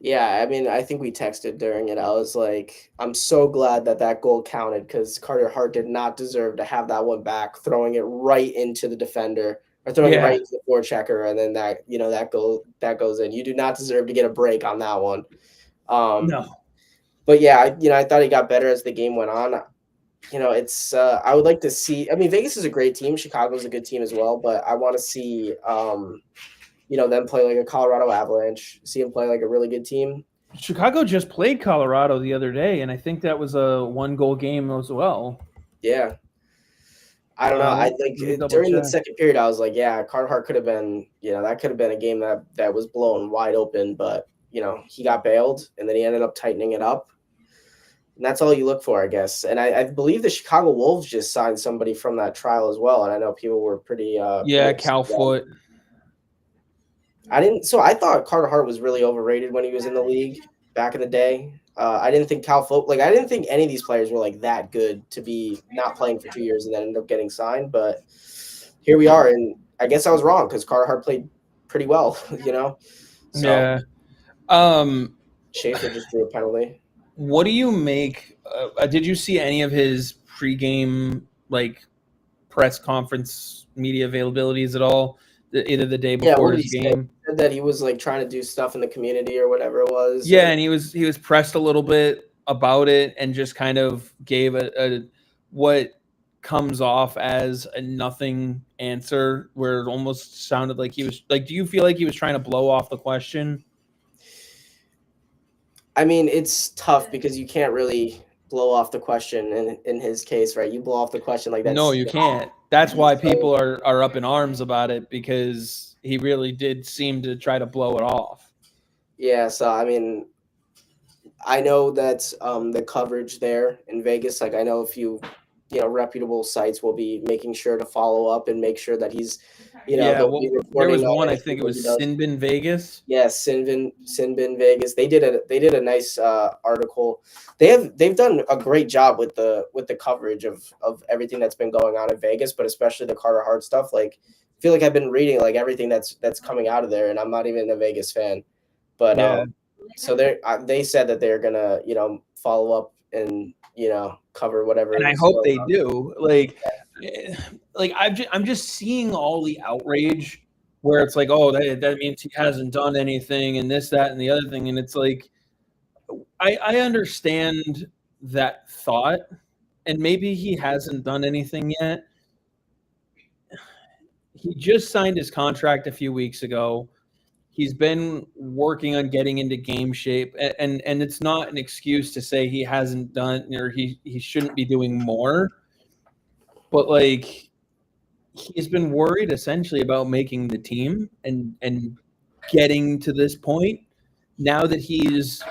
Speaker 2: yeah. I mean, I think we texted during it. I was like, I'm so glad that goal counted because Carter Hart did not deserve to have that one back, throwing it right into the defender or throwing it right
Speaker 1: Yeah,
Speaker 2: into the forechecker, and then that goes in. You do not deserve to get a break on that one.
Speaker 1: no,
Speaker 2: But yeah, I thought he got better as the game went on. It's I would like to see. I mean, Vegas is a great team. Chicago's a good team as well, but I want to see them play like a Colorado Avalanche. See them play like a really good team.
Speaker 1: Chicago just played Colorado the other day, and I think that was a 1-goal game as well.
Speaker 2: Yeah, I don't know. I
Speaker 1: Let me double
Speaker 2: during the
Speaker 1: check.
Speaker 2: second period, I was like, yeah, Carter could have been. That could have been a game that was blown wide open, but he got bailed, and then he ended up tightening it up. And that's all you look for, I guess. And I believe the Chicago Wolves just signed somebody from that trial as well. And I know people were pretty
Speaker 1: Yeah,
Speaker 2: upset
Speaker 1: Cal
Speaker 2: with them.
Speaker 1: Foot.
Speaker 2: I thought Carter Hart was really overrated when he was in the league back in the day. I didn't think I didn't think any of these players were like that good to be not playing for 2 years and then end up getting signed. But here we are, and I guess I was wrong because Carter Hart played pretty well, So
Speaker 1: Yeah.
Speaker 2: Schaefer just drew a penalty.
Speaker 1: What do you make? Did you see any of his pregame press conference media availabilities at all? Either the day
Speaker 2: Yeah,
Speaker 1: before
Speaker 2: what did
Speaker 1: his
Speaker 2: he say?
Speaker 1: game.
Speaker 2: He said that he was like trying to do stuff in the community or whatever it was.
Speaker 1: Yeah, and he was pressed a little bit about it, and just kind of gave a what comes off as a nothing answer, where it almost sounded like he was like. Do you feel like he was trying to blow off the question?
Speaker 2: I mean, it's tough because you can't really blow off the question in his case, right? You blow off the question like
Speaker 1: No,
Speaker 2: that's
Speaker 1: you can't. That's why
Speaker 2: so
Speaker 1: people are up in arms about it, because he really did seem to try to blow it off.
Speaker 2: yeah. So I mean, I know that the coverage there in Vegas, like I know a few, reputable sites will be making sure to follow up and make sure that he's,
Speaker 1: Yeah,
Speaker 2: they'll be
Speaker 1: well, there
Speaker 2: reporting
Speaker 1: was
Speaker 2: on
Speaker 1: one. I
Speaker 2: anything
Speaker 1: think it
Speaker 2: that he
Speaker 1: was
Speaker 2: does.
Speaker 1: Sinbin Vegas.
Speaker 2: Yes, Sinbin Vegas. They did a nice article. They've done a great job with the coverage of everything that's been going on in Vegas, but especially the Carter Hart stuff. Like, I feel like I've been reading like everything that's coming out of there, and I'm not even a Vegas fan. But
Speaker 1: Yeah,
Speaker 2: so they said that they're gonna follow up and cover whatever
Speaker 1: and I
Speaker 2: is
Speaker 1: hope
Speaker 2: going
Speaker 1: they
Speaker 2: on.
Speaker 1: do. I'm just seeing all the outrage where it's like, oh, that means he hasn't done anything, and this, that, and the other thing, and it's like, I understand that thought, and maybe he hasn't done anything yet. He just signed his contract a few weeks ago. He's been working on getting into game shape, and it's not an excuse to say he hasn't done, or he shouldn't be doing more. But he's been worried essentially about making the team and getting to this point. Now that he's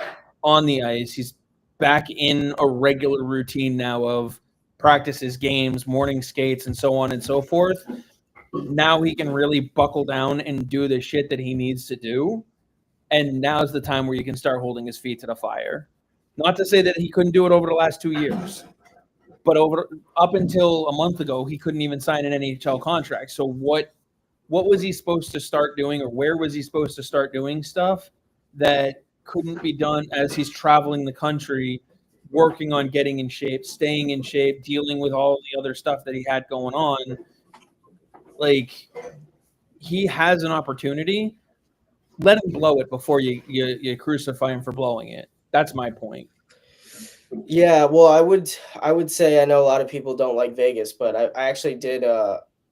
Speaker 1: on the ice, he's back in a regular routine now of practices, games, morning skates, and so on and so forth. Now he can really buckle down and do the shit that he needs to do. And now's the time where you can start holding his feet to the fire. Not to say that he couldn't do it over the last 2 years, but up until a month ago, he couldn't even sign an NHL contract. So what was he supposed to start doing, or where was he supposed to start doing stuff that couldn't be done as he's traveling the country, working on getting in shape, staying in shape, dealing with all the other stuff that he had going on. Like, he has an opportunity. Let him blow it before you crucify him for blowing it. That's my point.
Speaker 2: Yeah, well, I would say I know a lot of people don't like Vegas, but I actually did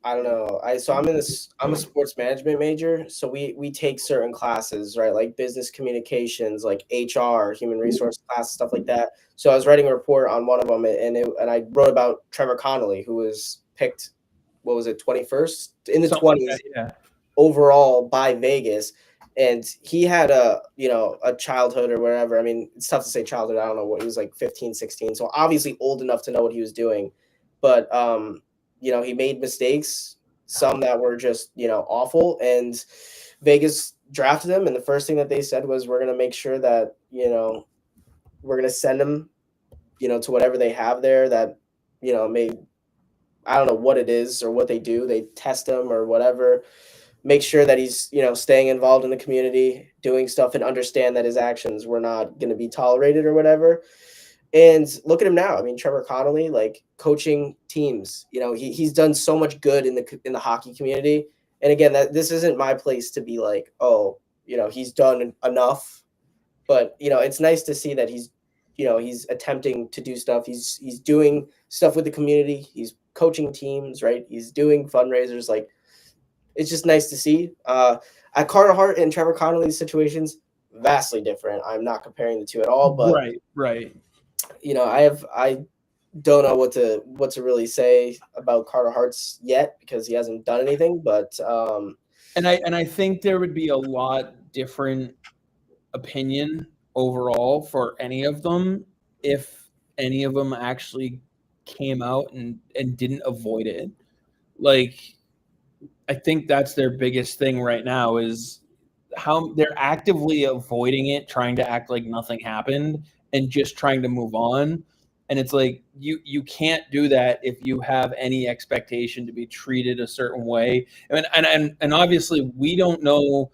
Speaker 2: I don't know. I'm a sports management major, so we take certain classes, right? Like business communications, like HR, human resource class, stuff like that. So I was writing a report on one of them and I wrote about Trevor Connolly, who was picked, what was it, 21st in the
Speaker 1: Something like
Speaker 2: 20s
Speaker 1: that, yeah.
Speaker 2: overall by Vegas. And he had a childhood or whatever. I mean, it's tough to say childhood. I don't know what he was, like 15, 16. So obviously old enough to know what he was doing. But he made mistakes, some that were just, awful. And Vegas drafted him. And the first thing that they said was, we're going to make sure that, we're going to send him, to whatever they have there that, may, I don't know what it is or what they do. They test him or whatever, make sure that he's, staying involved in the community, doing stuff, and understand that his actions were not going to be tolerated or whatever. And look at him now. I mean, Trevor Connolly, like coaching teams, he's done so much good in the hockey community. And again, that this isn't my place to be like, oh, he's done enough. But, it's nice to see that he's attempting to do stuff. He's doing stuff with the community. He's coaching teams, right? He's doing fundraisers. Like, it's just nice to see. At Carter Hart and Trevor Connolly's situations, vastly different. I'm not comparing the two at all, but
Speaker 1: right.
Speaker 2: I don't know what to really say about Carter Hart's yet because he hasn't done anything. But
Speaker 1: and I think there would be a lot different opinion overall for any of them if any of them actually came out and didn't avoid it. Like, I think that's their biggest thing right now is how they're actively avoiding it, trying to act like nothing happened and just trying to move on. And it's like you can't do that if you have any expectation to be treated a certain way. And obviously we don't know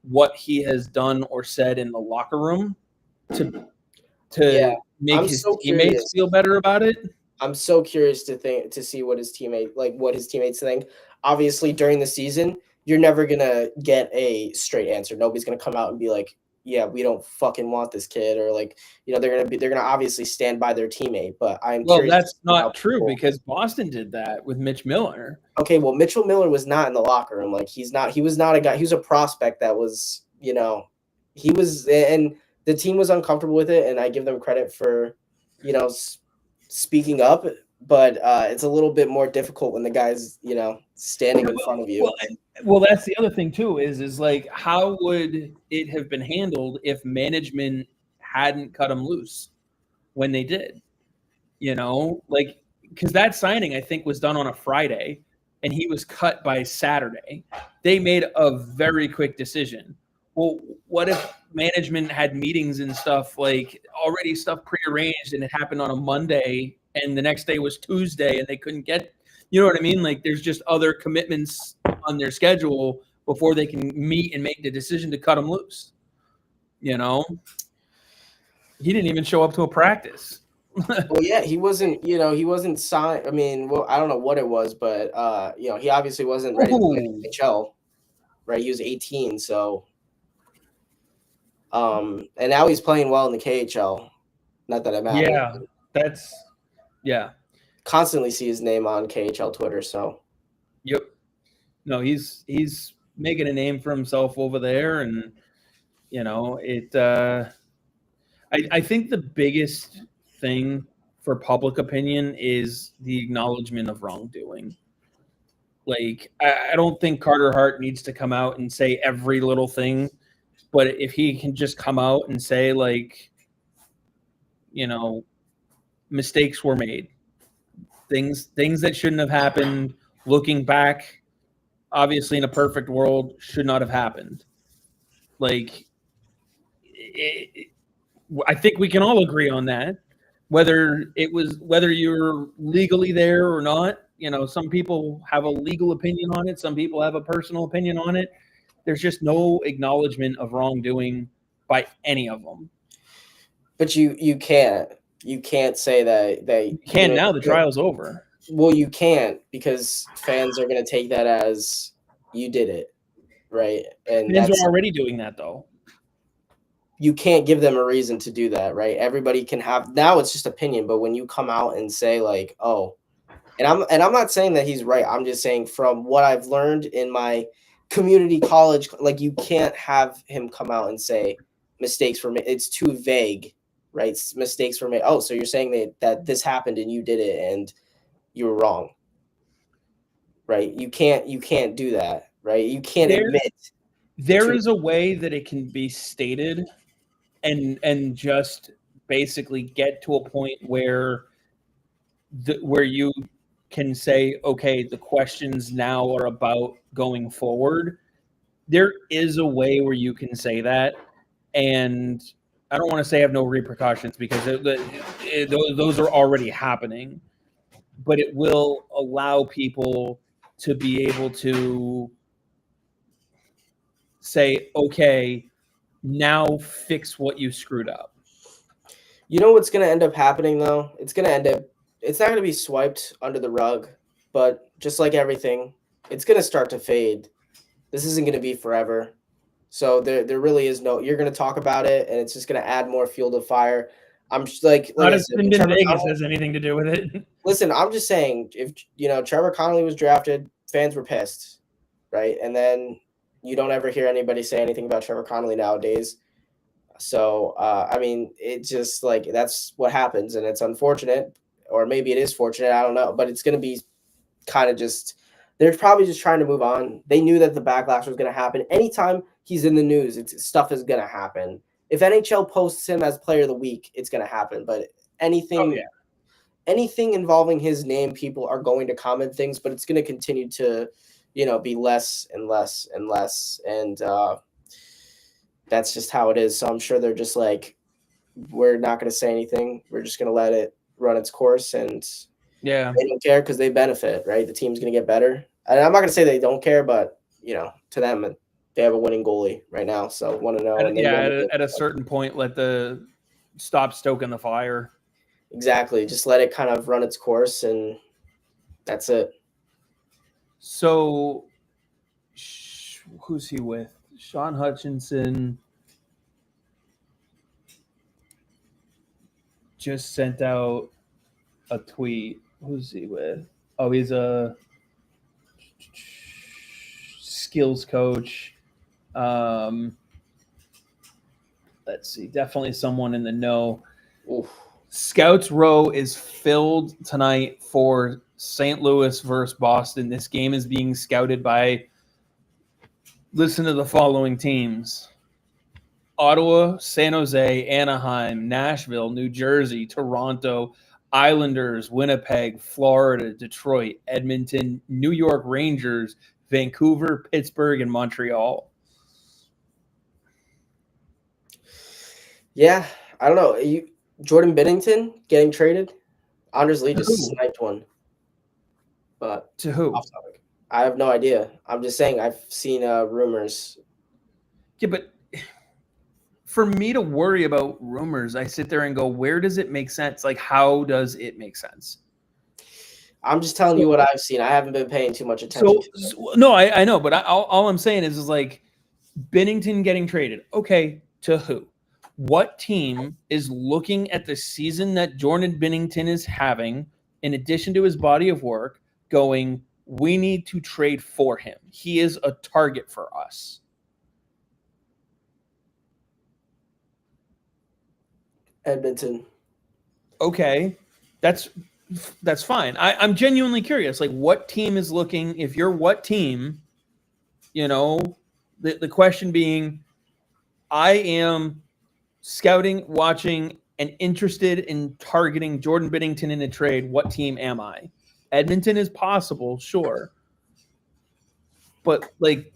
Speaker 1: what he has done or said in the locker room to
Speaker 2: Yeah,
Speaker 1: make
Speaker 2: I'm
Speaker 1: his
Speaker 2: so
Speaker 1: teammates
Speaker 2: curious.
Speaker 1: feel better about it.
Speaker 2: I'm so curious to see what his teammates think. Obviously, during the season, you're never gonna get a straight answer. Nobody's gonna come out and be like, "Yeah, we don't fucking want this kid," or like, they're gonna obviously stand by their teammate. But I'm
Speaker 1: Well,
Speaker 2: curious to
Speaker 1: that's
Speaker 2: see how
Speaker 1: not true
Speaker 2: people.
Speaker 1: because Boston did that with Mitch Miller.
Speaker 2: Okay, well, Mitchell Miller was not in the locker room. Like, he was not a guy. He was a prospect that was, he was, and the team was uncomfortable with it. And I give them credit for, speaking up. But it's a little bit more difficult when the guy's, standing in front of you.
Speaker 1: Well, that's the other thing too. Is like, how would it have been handled if management hadn't cut him loose when they did? Like, because that signing I think was done on a Friday, and he was cut by Saturday. They made a very quick decision. Well, what if management had meetings and stuff, like already stuff prearranged, and it happened on a Monday, and the next day was Tuesday, and they couldn't get, you know what I mean? Like, there's just other commitments on their schedule before they can meet and make the decision to cut him loose. He didn't even show up to a practice.
Speaker 2: Well, yeah, he wasn't signed. I mean, well, I don't know what it was, but he obviously wasn't ready to play in the NHL, right? He was 18, so and now he's playing well in the KHL. Not that it matters.
Speaker 1: Yeah.
Speaker 2: Constantly see his name on KHL Twitter. So,
Speaker 1: yep. No, he's making a name for himself over there, and I think the biggest thing for public opinion is the acknowledgement of wrongdoing. Like, I don't think Carter Hart needs to come out and say every little thing, but if he can just come out and say, like, mistakes were made, things that shouldn't have happened, looking back, obviously in a perfect world, should not have happened. Like, I think we can all agree on that. Whether you're legally there or not, some people have a legal opinion on it. Some people have a personal opinion on it. There's just no acknowledgement of wrongdoing by any of them.
Speaker 2: But you can't say that
Speaker 1: You can now. The trial's over.
Speaker 2: Well, you can't, because fans are going to take that as you did it, right? And
Speaker 1: Fans are already doing that, though.
Speaker 2: you can't give them a reason to do that, right? Everybody can have, now it's just opinion, but when you come out and say like, oh, and I'm not saying that he's right. I'm just saying from what I've learned in my community college, like you can't have him come out and say mistakes were made. It's too vague, right? Mistakes were made. Oh, so you're saying that this happened and you did it and you were wrong, right? You can't do that, right? You can't admit.
Speaker 1: There is a way that it can be stated and just basically get to a point where where you can say, okay, the questions now are about going forward. There is a way where you can say that, and I don't want to say have no repercussions, because those are already happening, but it will allow people to be able to say, okay, now fix what you screwed up.
Speaker 2: You know what's going to end up happening, though? It's not going to be swiped under the rug, but just like everything, it's going to start to fade. This isn't going to be forever. So there really is no, you're going to talk about it, and it's just going to add more fuel to fire. I'm just like
Speaker 1: Not
Speaker 2: I
Speaker 1: as
Speaker 2: said,
Speaker 1: Vegas has anything to do with it.
Speaker 2: Listen, I'm just saying, if Trevor Connolly was drafted, fans were pissed, right? And then you don't ever hear anybody say anything about Trevor Connolly nowadays. So I mean, it just like that's what happens, and it's unfortunate, or maybe it is fortunate. I don't know, but it's going to be kind of just, they're probably just trying to move on. They knew that the backlash was going to happen. Anytime he's in the news, stuff is going to happen. If NHL posts him as player of the week, it's going to happen. But anything involving his name, people are going to comment things, but it's going to continue to, be less and less and less. And that's just how it is. So I'm sure they're just like, we're not going to say anything. We're just going to let it run its course. And
Speaker 1: yeah,
Speaker 2: they don't care because they benefit, right? The team's going to get better. And I'm not going to say they don't care, but, to them, they have a winning goalie right now. So 1-0.
Speaker 1: At a certain point, stop stoking the fire.
Speaker 2: Exactly. Just let it kind of run its course, and that's it.
Speaker 1: So who's he with? Sean Hutchinson just sent out a tweet. Who's he with? Oh, he's a skills coach. Let's see. Definitely someone in the know.
Speaker 2: Oof.
Speaker 1: Scouts Row is filled tonight for St. Louis versus Boston. This game is being scouted by, listen to the following teams: Ottawa, San Jose, Anaheim, Nashville, New Jersey, Toronto, Islanders, Winnipeg, Florida, Detroit, Edmonton, New York Rangers, Vancouver, Pittsburgh, and Montreal.
Speaker 2: Yeah, I don't know. Jordan Binnington getting traded? Anders Lee just sniped one. But
Speaker 1: to who?
Speaker 2: Off topic. I have no idea. I'm just saying I've seen rumors.
Speaker 1: Yeah, but for me to worry about rumors, I sit there and go, where does it make sense? Like, how does it make sense?
Speaker 2: I'm just telling you what I've seen. I haven't been paying too much attention to it.
Speaker 1: No, I know, but all I'm saying is like Binnington getting traded. Okay, to who? What team is looking at the season that Jordan Binnington is having, in addition to his body of work, going, we need to trade for him. He is a target for us.
Speaker 2: Edmonton.
Speaker 1: Okay, that's fine. I'm genuinely curious. Like, what team is looking? If you're what team, the question being, I am scouting, watching, and interested in targeting Jordan Binnington in a trade. What team am I? Edmonton is possible, sure, but like,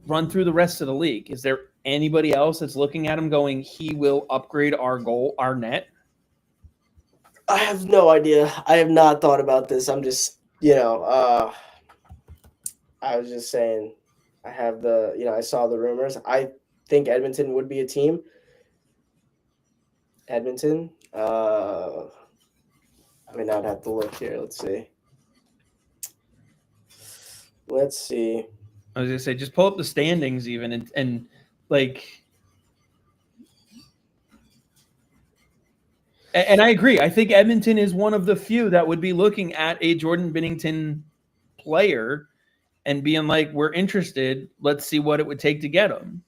Speaker 1: run through the rest of the league. Is there anybody else that's looking at him going, he will upgrade our net?
Speaker 2: I have no idea. I have not thought about this. I'm just, I was just saying, I have I saw the rumors. I think Edmonton would be a team. Edmonton. I mean, I'd have to look here. Let's see. Let's see.
Speaker 1: I was gonna say, just pull up the standings even, and like, and I agree. I think Edmonton is one of the few that would be looking at a Jordan Binnington player and being like, "We're interested. Let's see what it would take to get him."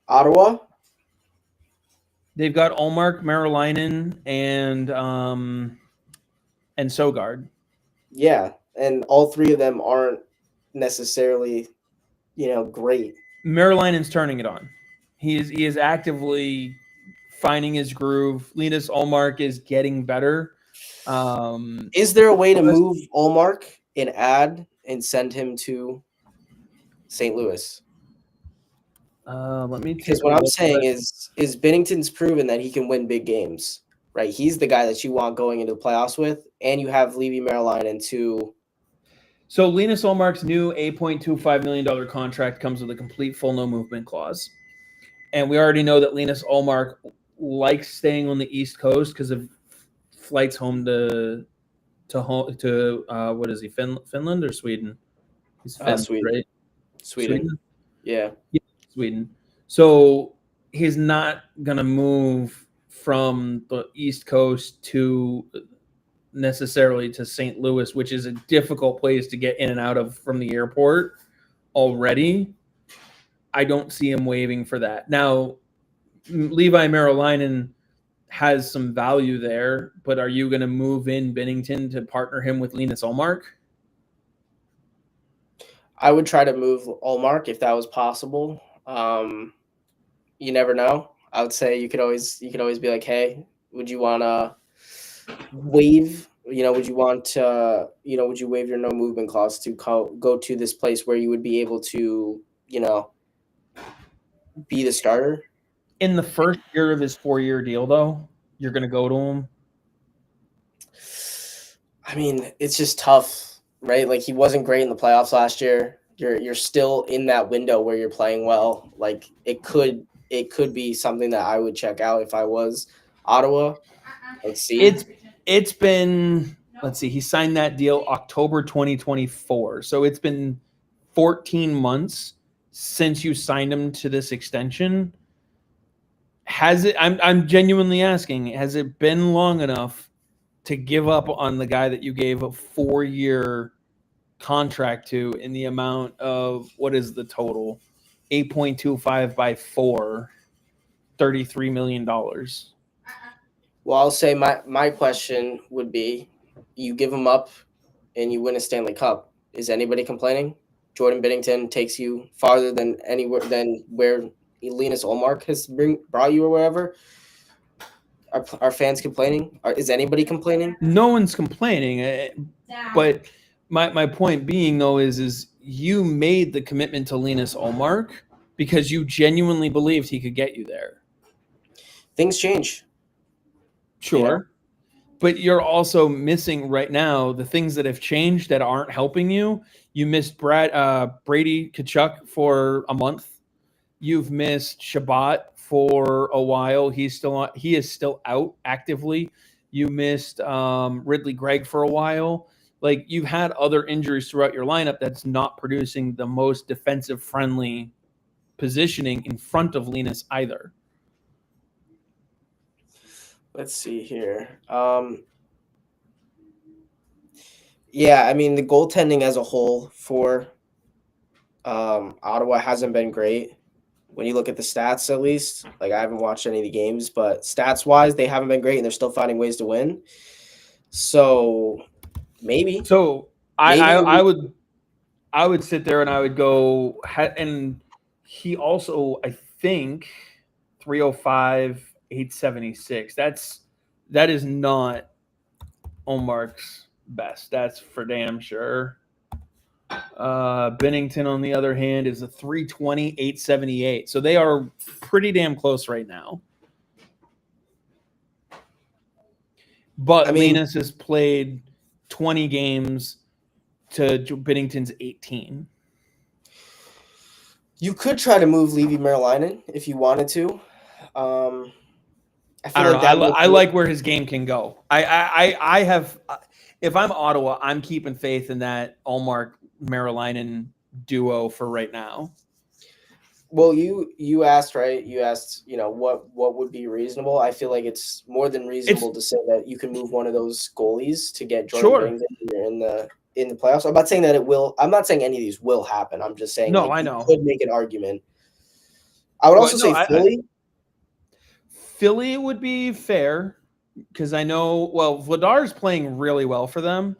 Speaker 2: Ottawa.
Speaker 1: They've got Olmark, Marilainen, and Sogard.
Speaker 2: Yeah, and all three of them aren't necessarily, great.
Speaker 1: Marilainen's turning it on. He is actively finding his groove. Linus Olmark is getting better.
Speaker 2: Is there a way to move Olmark and add and send him to St. Louis?
Speaker 1: Let me
Speaker 2: Because
Speaker 1: take
Speaker 2: what
Speaker 1: a
Speaker 2: I'm
Speaker 1: look
Speaker 2: saying
Speaker 1: at-
Speaker 2: is Binnington's proven that he can win big games, right? He's the guy that you want going into the playoffs with, and you have Levy Marilainen to.
Speaker 1: So Linus Olmark's new $8.25 million contract comes with a complete full no movement clause. And we already know that Linus Olmark likes staying on the East Coast because of flights home to what is he, Finland or Sweden? He's Finland,
Speaker 2: Sweden.
Speaker 1: right?
Speaker 2: Sweden. Yeah.
Speaker 1: Sweden. So he's not gonna move from the East Coast to necessarily to St. Louis, which is a difficult place to get in and out of from the airport already. I don't see him waiving for that. Now, Levi Marilainen has some value there, but are you going to move in Binnington to partner him with Linus Olmark?
Speaker 2: I would try to move Olmark if that was possible. You never know. I would say you could always be like, hey, would you want to waive? Would you want to? Would you waive your no movement clause to go to this place where you would be able to, be the starter?
Speaker 1: In the first year of his 4-year deal, though, you're going to go to him?
Speaker 2: I mean, it's just tough, right? Like, he wasn't great in the playoffs last year. You're still in that window where you're playing well. Like, it could be something that I would check out if I was Ottawa. Let's see.
Speaker 1: It's been, let's see, he signed that deal October 2024. So it's been 14 months since you signed him to this extension. Has it, I'm genuinely asking, has it been long enough to give up on the guy that you gave a 4-year contract to in the amount of, what is the total? 8.25 by 4, $33 million.
Speaker 2: Well, I'll say my question would be, you give him up and you win a Stanley Cup. Is anybody complaining? Jordan Binnington takes you farther than anywhere than where Linus Olmark has brought you or wherever. Are fans complaining? Is anybody complaining?
Speaker 1: No one's complaining, but my point being though is you made the commitment to Linus Olmark because you genuinely believed he could get you there.
Speaker 2: Things change.
Speaker 1: Sure. But you're also missing right now the things that have changed that aren't helping you. You missed Brady Tkachuk for a month. You've missed Shabbat for a while. He is still out actively. You missed Ridley Gregg for a while. Like, you've had other injuries throughout your lineup that's not producing the most defensive friendly positioning in front of Linus either.
Speaker 2: Let's see here. Yeah, I mean, the goaltending as a whole for Ottawa hasn't been great. When you look at the stats, at least, like, I haven't watched any of the games, but stats wise, they haven't been great, and they're still finding ways to win. So maybe.
Speaker 1: So I would sit there and I would go, and he also, I think, 305, 876. That is not Olmark's best. That's for damn sure. Binnington, on the other hand, is a 320, 878. So they are pretty damn close right now. But Linus has played 20 games to Binnington's 18.
Speaker 2: You could try to move Levi Marilainen if you wanted to. I
Speaker 1: I
Speaker 2: feel
Speaker 1: don't
Speaker 2: like
Speaker 1: know.
Speaker 2: that would
Speaker 1: I like where his game can go. I have. If I'm Ottawa, I'm keeping faith in that Allmark Marilinen duo for right now.
Speaker 2: Well, you asked, right? You asked, what would be reasonable. I feel like it's more than reasonable to say that you can move one of those goalies to get Jordan
Speaker 1: Sure.
Speaker 2: Binnington in the playoffs. I'm not saying that it will. I'm not saying any of these will happen. I'm just saying
Speaker 1: No, I
Speaker 2: you
Speaker 1: know.
Speaker 2: could make an argument. I would also say Philly.
Speaker 1: Philly would be fair because I know. Well, Vladar's playing really well for them.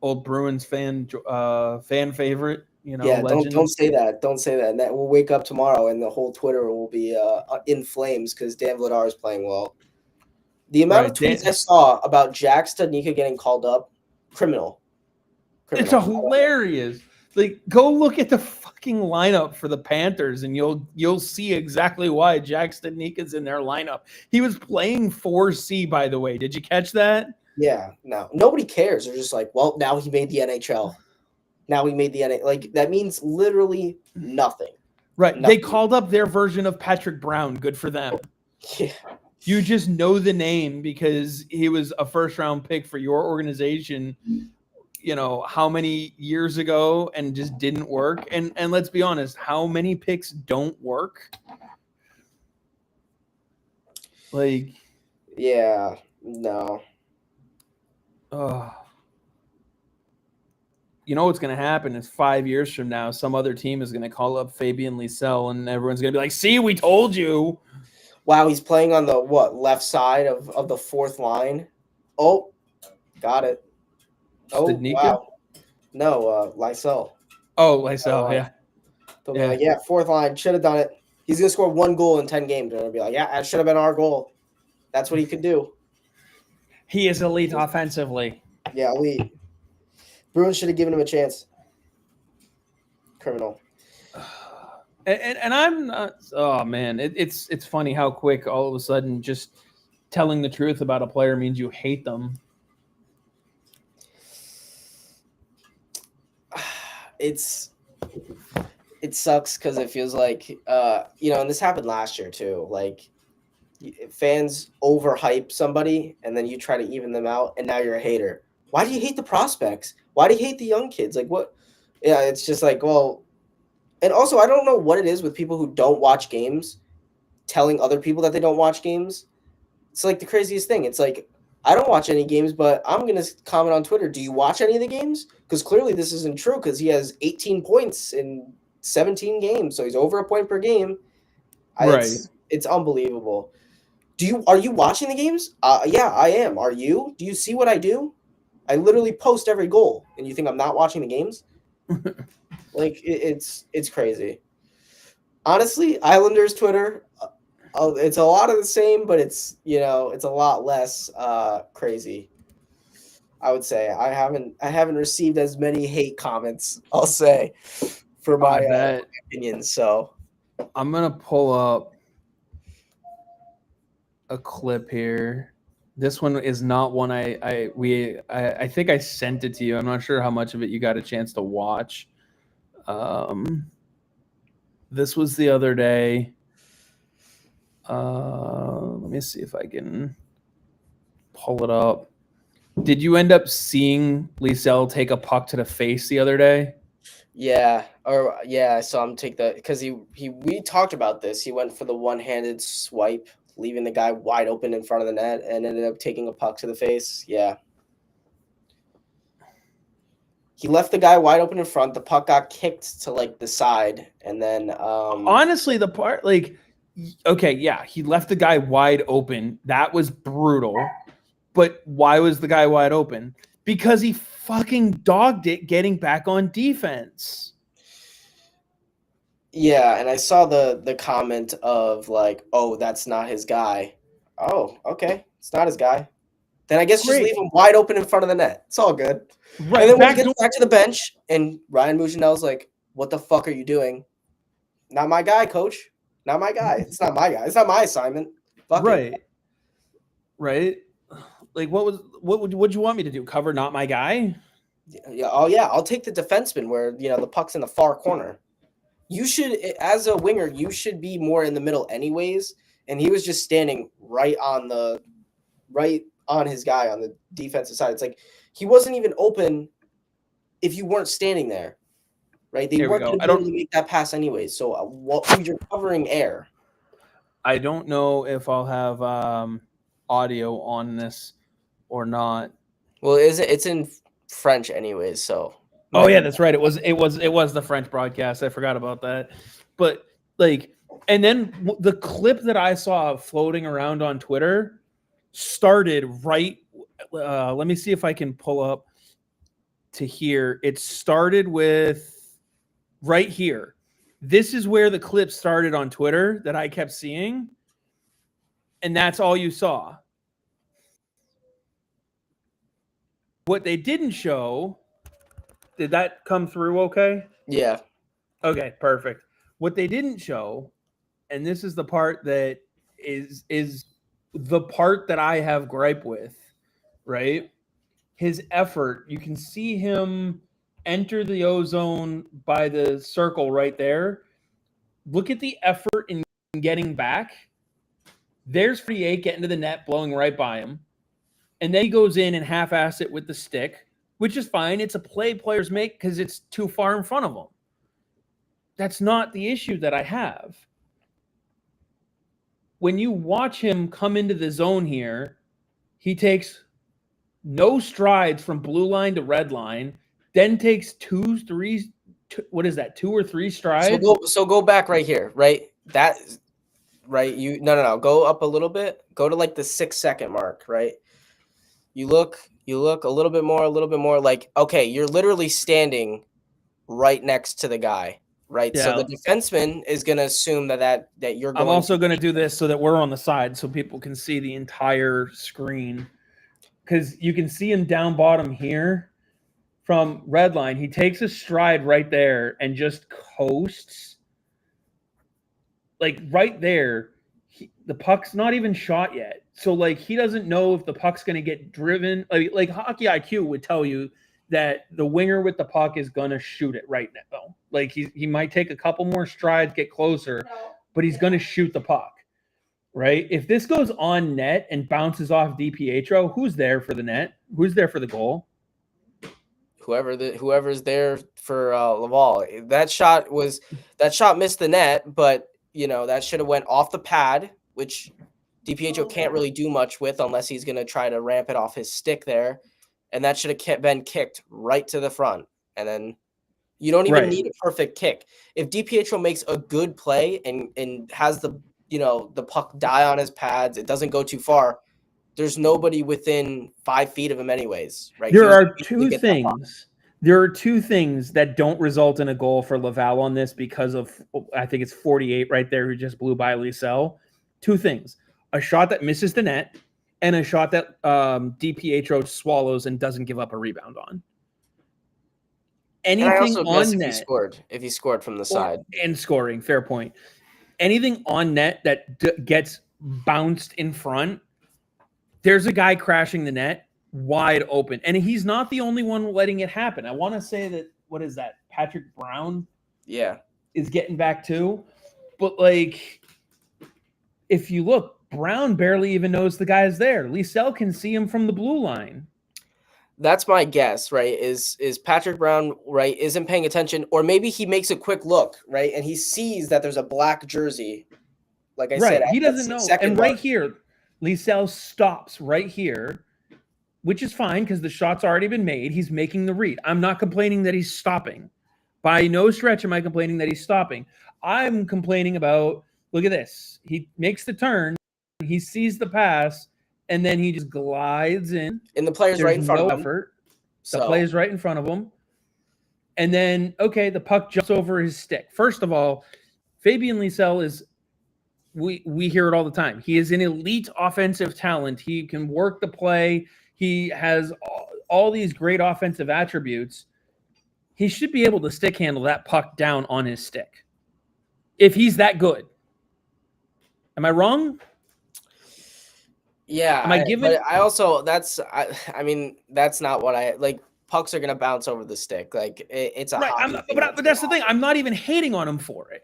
Speaker 1: Old Bruins fan favorite.
Speaker 2: Yeah,
Speaker 1: legend.
Speaker 2: don't say that. Don't say that. And that we'll wake up tomorrow and the whole Twitter will be in flames because Dan Vladar is playing well. The amount of tweets I saw about Jack Studnicka getting called up, criminal.
Speaker 1: It's hilarious. Like, go look at the fucking lineup for the Panthers, and you'll see exactly why Jack Studnicka's in their lineup. He was playing 4C, by the way. Did you catch that?
Speaker 2: Yeah, no. Nobody cares. They're just like, well, now he made the NHL. Now he made the NHL. Like, that means literally nothing.
Speaker 1: Right.
Speaker 2: Nothing.
Speaker 1: They called up their version of Patrick Brown. Good for them.
Speaker 2: Yeah.
Speaker 1: You just know the name because he was a first-round pick for your organization, how many years ago, and just didn't work. And let's be honest, how many picks don't work? Like,
Speaker 2: yeah, no.
Speaker 1: What's going to happen is 5 years from now, some other team is going to call up Fabian Lysell, and everyone's going to be like, see, we told you.
Speaker 2: Wow, he's playing on the, left side of the fourth line? Oh, got it. Oh,
Speaker 1: Studnicka?
Speaker 2: wow. No, Lysell.
Speaker 1: Oh, Lysell, yeah.
Speaker 2: They'll be like, yeah, fourth line, should have done it. He's going to score 1 goal in 10 games. And they'll be like, yeah, that should have been our goal. That's what he could do.
Speaker 1: He is elite offensively.
Speaker 2: Yeah, elite. Bruins should have given him a chance. Criminal.
Speaker 1: And I'm not. Oh man, it's funny how quick all of a sudden just telling the truth about a player means you hate them.
Speaker 2: It sucks because it feels like and this happened last year too. Like, fans overhype somebody and then you try to even them out, and now you're a hater. Why do you hate the prospects? Why do you hate the young kids? Like, what? Yeah, it's just like, well, and also I don't know what it is with people who don't watch games telling other people that they don't watch games. It's like the craziest thing. It's like, I don't watch any games, but I'm going to comment on Twitter. Do you watch any of the games? Because clearly this isn't true because he has 18 points in 17 games. So he's over a point per game.
Speaker 1: Right.
Speaker 2: It's unbelievable. Are you watching the games? Yeah, I am. Are you? Do you see what I do? I literally post every goal, and you think I'm not watching the games? Like, it's crazy. Honestly, Islanders Twitter, it's a lot of the same, but it's a lot less crazy. I would say I haven't received as many hate comments, I'll say, for my opinions. So
Speaker 1: I'm gonna pull up a clip here. This one is not one I think I sent it to you. I'm not sure how much of it you got a chance to watch. This was the other day. Let me see if I can pull it up. Did you end up seeing Lysell take a puck to the face the other day?
Speaker 2: Yeah, I saw him take that because we talked about this. He went for the one-handed swipe, leaving the guy wide open in front of the net, and ended up taking a puck to the face. Yeah. He left the guy wide open in front. The puck got kicked to like the side, and then
Speaker 1: honestly, the part okay, yeah, he left the guy wide open. That was brutal. But why was the guy wide open? Because he fucking dogged it getting back on defense.
Speaker 2: Yeah, and I saw the comment of like, oh, that's not his guy. Oh, okay. It's not his guy. Then I guess just leave him wide open in front of the net. It's all good. Right. And then when he gets back to the bench and Ryan Mougenel's like, what the fuck are you doing? Not my guy, coach. Not my guy. It's not my guy. It's not my assignment. Fuck
Speaker 1: right.
Speaker 2: It.
Speaker 1: Right. Like, what would you want me to do? Cover not my guy?
Speaker 2: Yeah. Oh, yeah. I'll take the defenseman where, the puck's in the far corner. You should, as a winger, you should be more in the middle anyways. and he was just standing right on his guy on the defensive side. It's like he wasn't even open if you weren't standing there, right? They
Speaker 1: Here we
Speaker 2: weren't
Speaker 1: go.
Speaker 2: going to be able to make that pass anyways. So what you're covering air.
Speaker 1: I don't know if I'll have audio on this or not.
Speaker 2: Well, it's in French anyways, so.
Speaker 1: Oh yeah, that's right. It was the French broadcast. I forgot about that. But like, and then the clip that I saw floating around on Twitter started right. Let me see if I can pull up to here. It started with right here. This is where the clip started on Twitter that I kept seeing, and that's all you saw. What they didn't show, did that come through okay?
Speaker 2: Yeah.
Speaker 1: Okay, perfect. What they didn't show, and this is the part that is the part that I have gripe with, right? His effort, you can see him enter the ozone by the circle right there. Look at the effort in getting back. There's 48 getting to the net, blowing right by him. And then he goes in and half-ass it with the stick, which is fine. It's a play players make because it's too far in front of them. That's not the issue that I have. When you watch him come into the zone here, he takes no strides from blue line to red line, then takes two or three strides?
Speaker 2: So go back right here, right? That right? No. Go up a little bit. Go to like the 6-second mark, right? You look a little bit more. Like, okay, you're literally standing right next to the guy, right?
Speaker 1: Yeah.
Speaker 2: So the defenseman is going to assume that you're going.
Speaker 1: I'm also going to do this so that we're on the side so people can see the entire screen, because you can see him down bottom here from red line. He takes a stride right there and just coasts. Like right there, the puck's not even shot yet. So like he doesn't know if the puck's going to get driven. Like hockey IQ would tell you that the winger with the puck is going to shoot it right now. Like he might take a couple more strides, get closer, but he's going to shoot the puck, right? If this goes on net and bounces off DiPietro, who's there for the net? Who's there for the goal?
Speaker 2: Whoever's there for Laval. That shot missed the net, but that should have went off the pad, which DiPietro can't really do much with unless he's going to try to ramp it off his stick there. And that should have been kicked right to the front. And then you don't even need a perfect kick. If DiPietro makes a good play and has the puck die on his pads, it doesn't go too far, there's nobody within 5 feet of him anyways, right?
Speaker 1: There are two things that don't result in a goal for Laval on this because of, I think it's 48 right there who just blew by Liesel. Two things: a shot that misses the net and a shot that DiPietro swallows and doesn't give up a rebound on. Anything on net,
Speaker 2: if he scored from the side
Speaker 1: and scoring, fair point. Anything on net that gets bounced in front, there's a guy crashing the net wide open. And he's not the only one letting it happen. I want to say that, what is that? Patrick Brown is getting back too. But like, if you look, Brown barely even knows the guy's there. Liesel can see him from the blue line.
Speaker 2: That's my guess, right? Is Patrick Brown, right, isn't paying attention, or maybe he makes a quick look, right, and he sees that there's a black jersey. Like I said,
Speaker 1: he doesn't know. And right here, Liesel stops right here, which is fine because the shot's already been made. He's making the read. I'm not complaining that he's stopping. By no stretch am I complaining that he's stopping. I'm complaining about, look at this. He makes the turn. He sees the pass, and then he just glides in.
Speaker 2: And the player's right in front of him.
Speaker 1: Effort. The player's right in front of him. And then, okay, the puck jumps over his stick. First of all, Fabien Liesel is, we hear it all the time, he is an elite offensive talent. He can work the play. He has all these great offensive attributes. He should be able to stick handle that puck down on his stick if he's that good. Am I wrong?
Speaker 2: Yeah.
Speaker 1: Am I giving?
Speaker 2: But I also, I mean, that's not what I like. Pucks are going to bounce over the stick. Like it's a
Speaker 1: right.
Speaker 2: hockey thing.
Speaker 1: But that's the thing. I'm not even hating on him for it.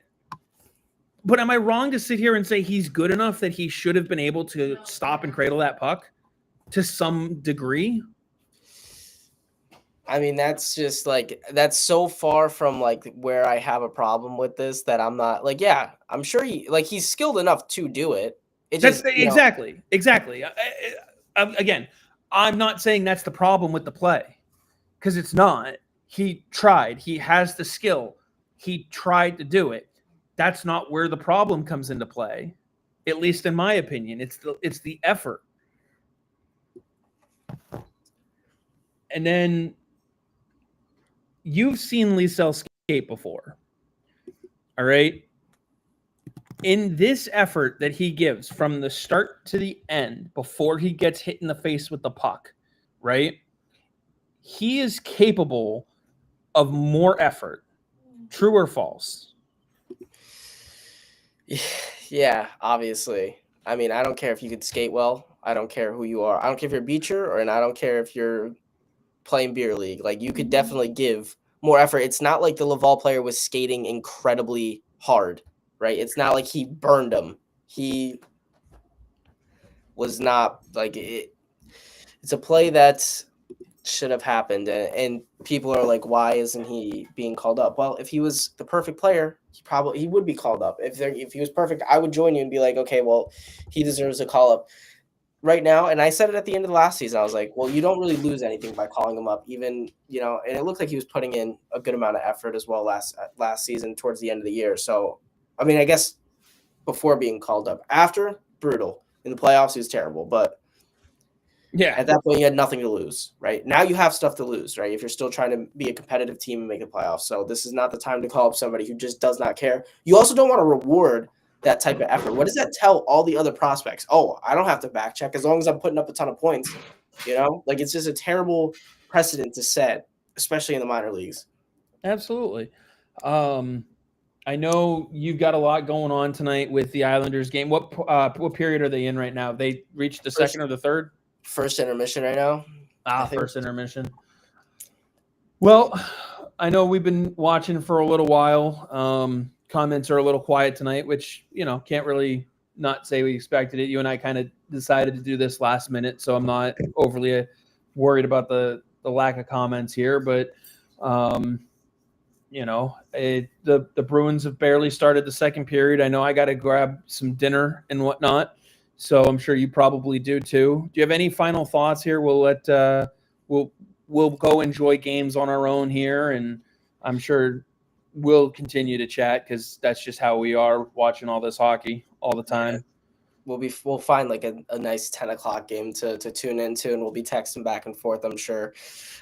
Speaker 1: But am I wrong to sit here and say he's good enough that he should have been able to stop and cradle that puck to some degree?
Speaker 2: I mean, that's just like that's so far from like where I have a problem with this that I'm not like, yeah, I'm sure he's skilled enough to do it. It
Speaker 1: That's
Speaker 2: just,
Speaker 1: exactly. Again, I'm not saying that's the problem with the play because it's not. He tried. He has the skill. He tried to do it. That's not where the problem comes into play, at least in my opinion. It's the effort. And then you've seen Liesel skate before. All right. In this effort that he gives from the start to the end before he gets hit in the face with the puck, right? He is capable of more effort. True or false?
Speaker 2: yeah, obviously. I mean, I don't care if you could skate well. I don't care who you are. I don't care if you're a beacher and I don't care if you're playing beer league. Like you could definitely give more effort. It's not like the Laval player was skating incredibly hard, right? It's not like he burned him. He was not like it. It's a play that should have happened, and people are like, why isn't he being called up? Well, if he was the perfect player, he would be called up. If he was perfect, I would join you and be like, okay, well, he deserves a call up right now. And I said it at the end of the last season. I was like, well, you don't really lose anything by calling him up, even, and it looked like he was putting in a good amount of effort as well last season towards the end of the year. So, I mean, I guess before being called up, after, brutal. In the playoffs, he was terrible, but
Speaker 1: yeah,
Speaker 2: at that point, you had nothing to lose, right? Now you have stuff to lose, right? If you're still trying to be a competitive team and make the playoffs. So this is not the time to call up somebody who just does not care. You also don't want to reward that type of effort. What does that tell all the other prospects? Oh, I don't have to back check as long as I'm putting up a ton of points, Like it's just a terrible precedent to set, especially in the minor leagues.
Speaker 1: Absolutely. I know you've got a lot going on tonight with the Islanders game. What period are they in right now? They reached the second or the third?
Speaker 2: First intermission right now.
Speaker 1: First intermission. Well, I know we've been watching for a little while. Comments are a little quiet tonight, which, can't really not say we expected it. You and I kind of decided to do this last minute, so I'm not overly worried about the lack of comments here. But, the Bruins have barely started the second period. I know I got to grab some dinner and whatnot, so I'm sure you probably do too. Do you have any final thoughts here? We'll go enjoy games on our own here, and I'm sure we'll continue to chat because that's just how we are watching all this hockey all the time.
Speaker 2: Yeah. We'll find like a nice 10 o'clock game to tune into, and we'll be texting back and forth, I'm sure.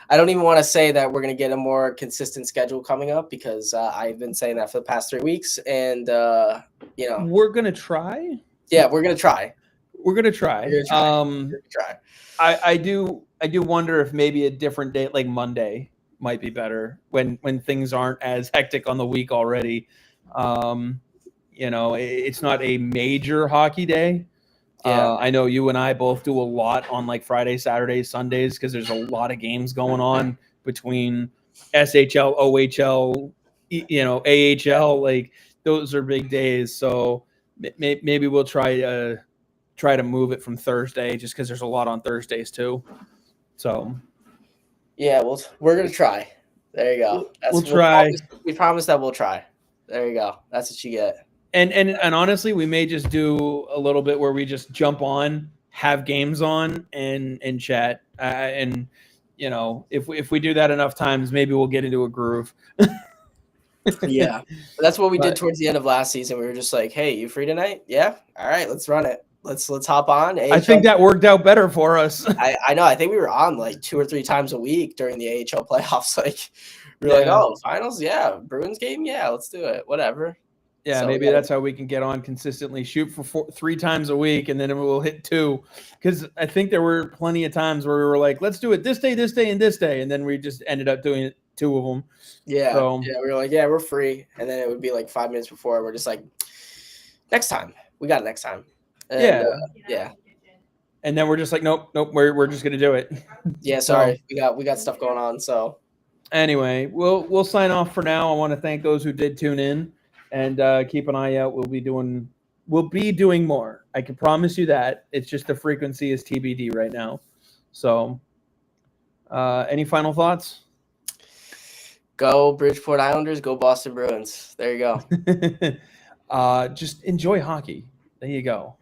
Speaker 2: I don't even want to say that we're going to get a more consistent schedule coming up because I've been saying that for the past 3 weeks, and
Speaker 1: we're going to try.
Speaker 2: Yeah, we're going to try.
Speaker 1: We're going to try. I do wonder if maybe a different day, like Monday, might be better when things aren't as hectic on the week already. It's not a major hockey day. Yeah. I know you and I both do a lot on like Friday, Saturdays, Sundays because there's a lot of games going on between SHL, OHL, AHL. Like those are big days. So maybe we'll try to move it from Thursday just because there's a lot on Thursdays too. So
Speaker 2: yeah, we're gonna try. There you go.
Speaker 1: We'll try.
Speaker 2: We promise that we'll try. There you go. That's what you get.
Speaker 1: And honestly, we may just do a little bit where we just jump on, have games on, and chat. And if we do that enough times, maybe we'll get into a groove.
Speaker 2: Yeah, that's what we did towards the end of last season. We were just like, "Hey, you free tonight? Yeah, all right, let's run it. Let's hop on." AHL.
Speaker 1: I think that worked out better for us.
Speaker 2: I know. I think we were on like 2 or 3 times a week during the AHL playoffs. Like, we were like, "Oh, finals? Yeah, Bruins game? Yeah, let's do it. Whatever."
Speaker 1: Yeah, so maybe that's how we can get on consistently. Shoot for 3 times a week, and then we'll hit 2. Because I think there were plenty of times where we were like, "Let's do it this day, and this day," and then we just ended up doing it 2 of them.
Speaker 2: Yeah, so, yeah, we were like, "Yeah, we're free," and then it would be like 5 minutes before. We're just like, "Next time, we got it next time." And, yeah.
Speaker 1: And then we're just like, "Nope, we're just gonna do it."
Speaker 2: Yeah, sorry, we got stuff going on. So
Speaker 1: anyway, we'll sign off for now. I want to thank those who did tune in. and keep an eye out. We'll be doing more. I can promise you that. It's just the frequency is TBD right now. So, any final thoughts?
Speaker 2: Go Bridgeport Islanders, go Boston Bruins. There you go.
Speaker 1: Just enjoy hockey. There you go.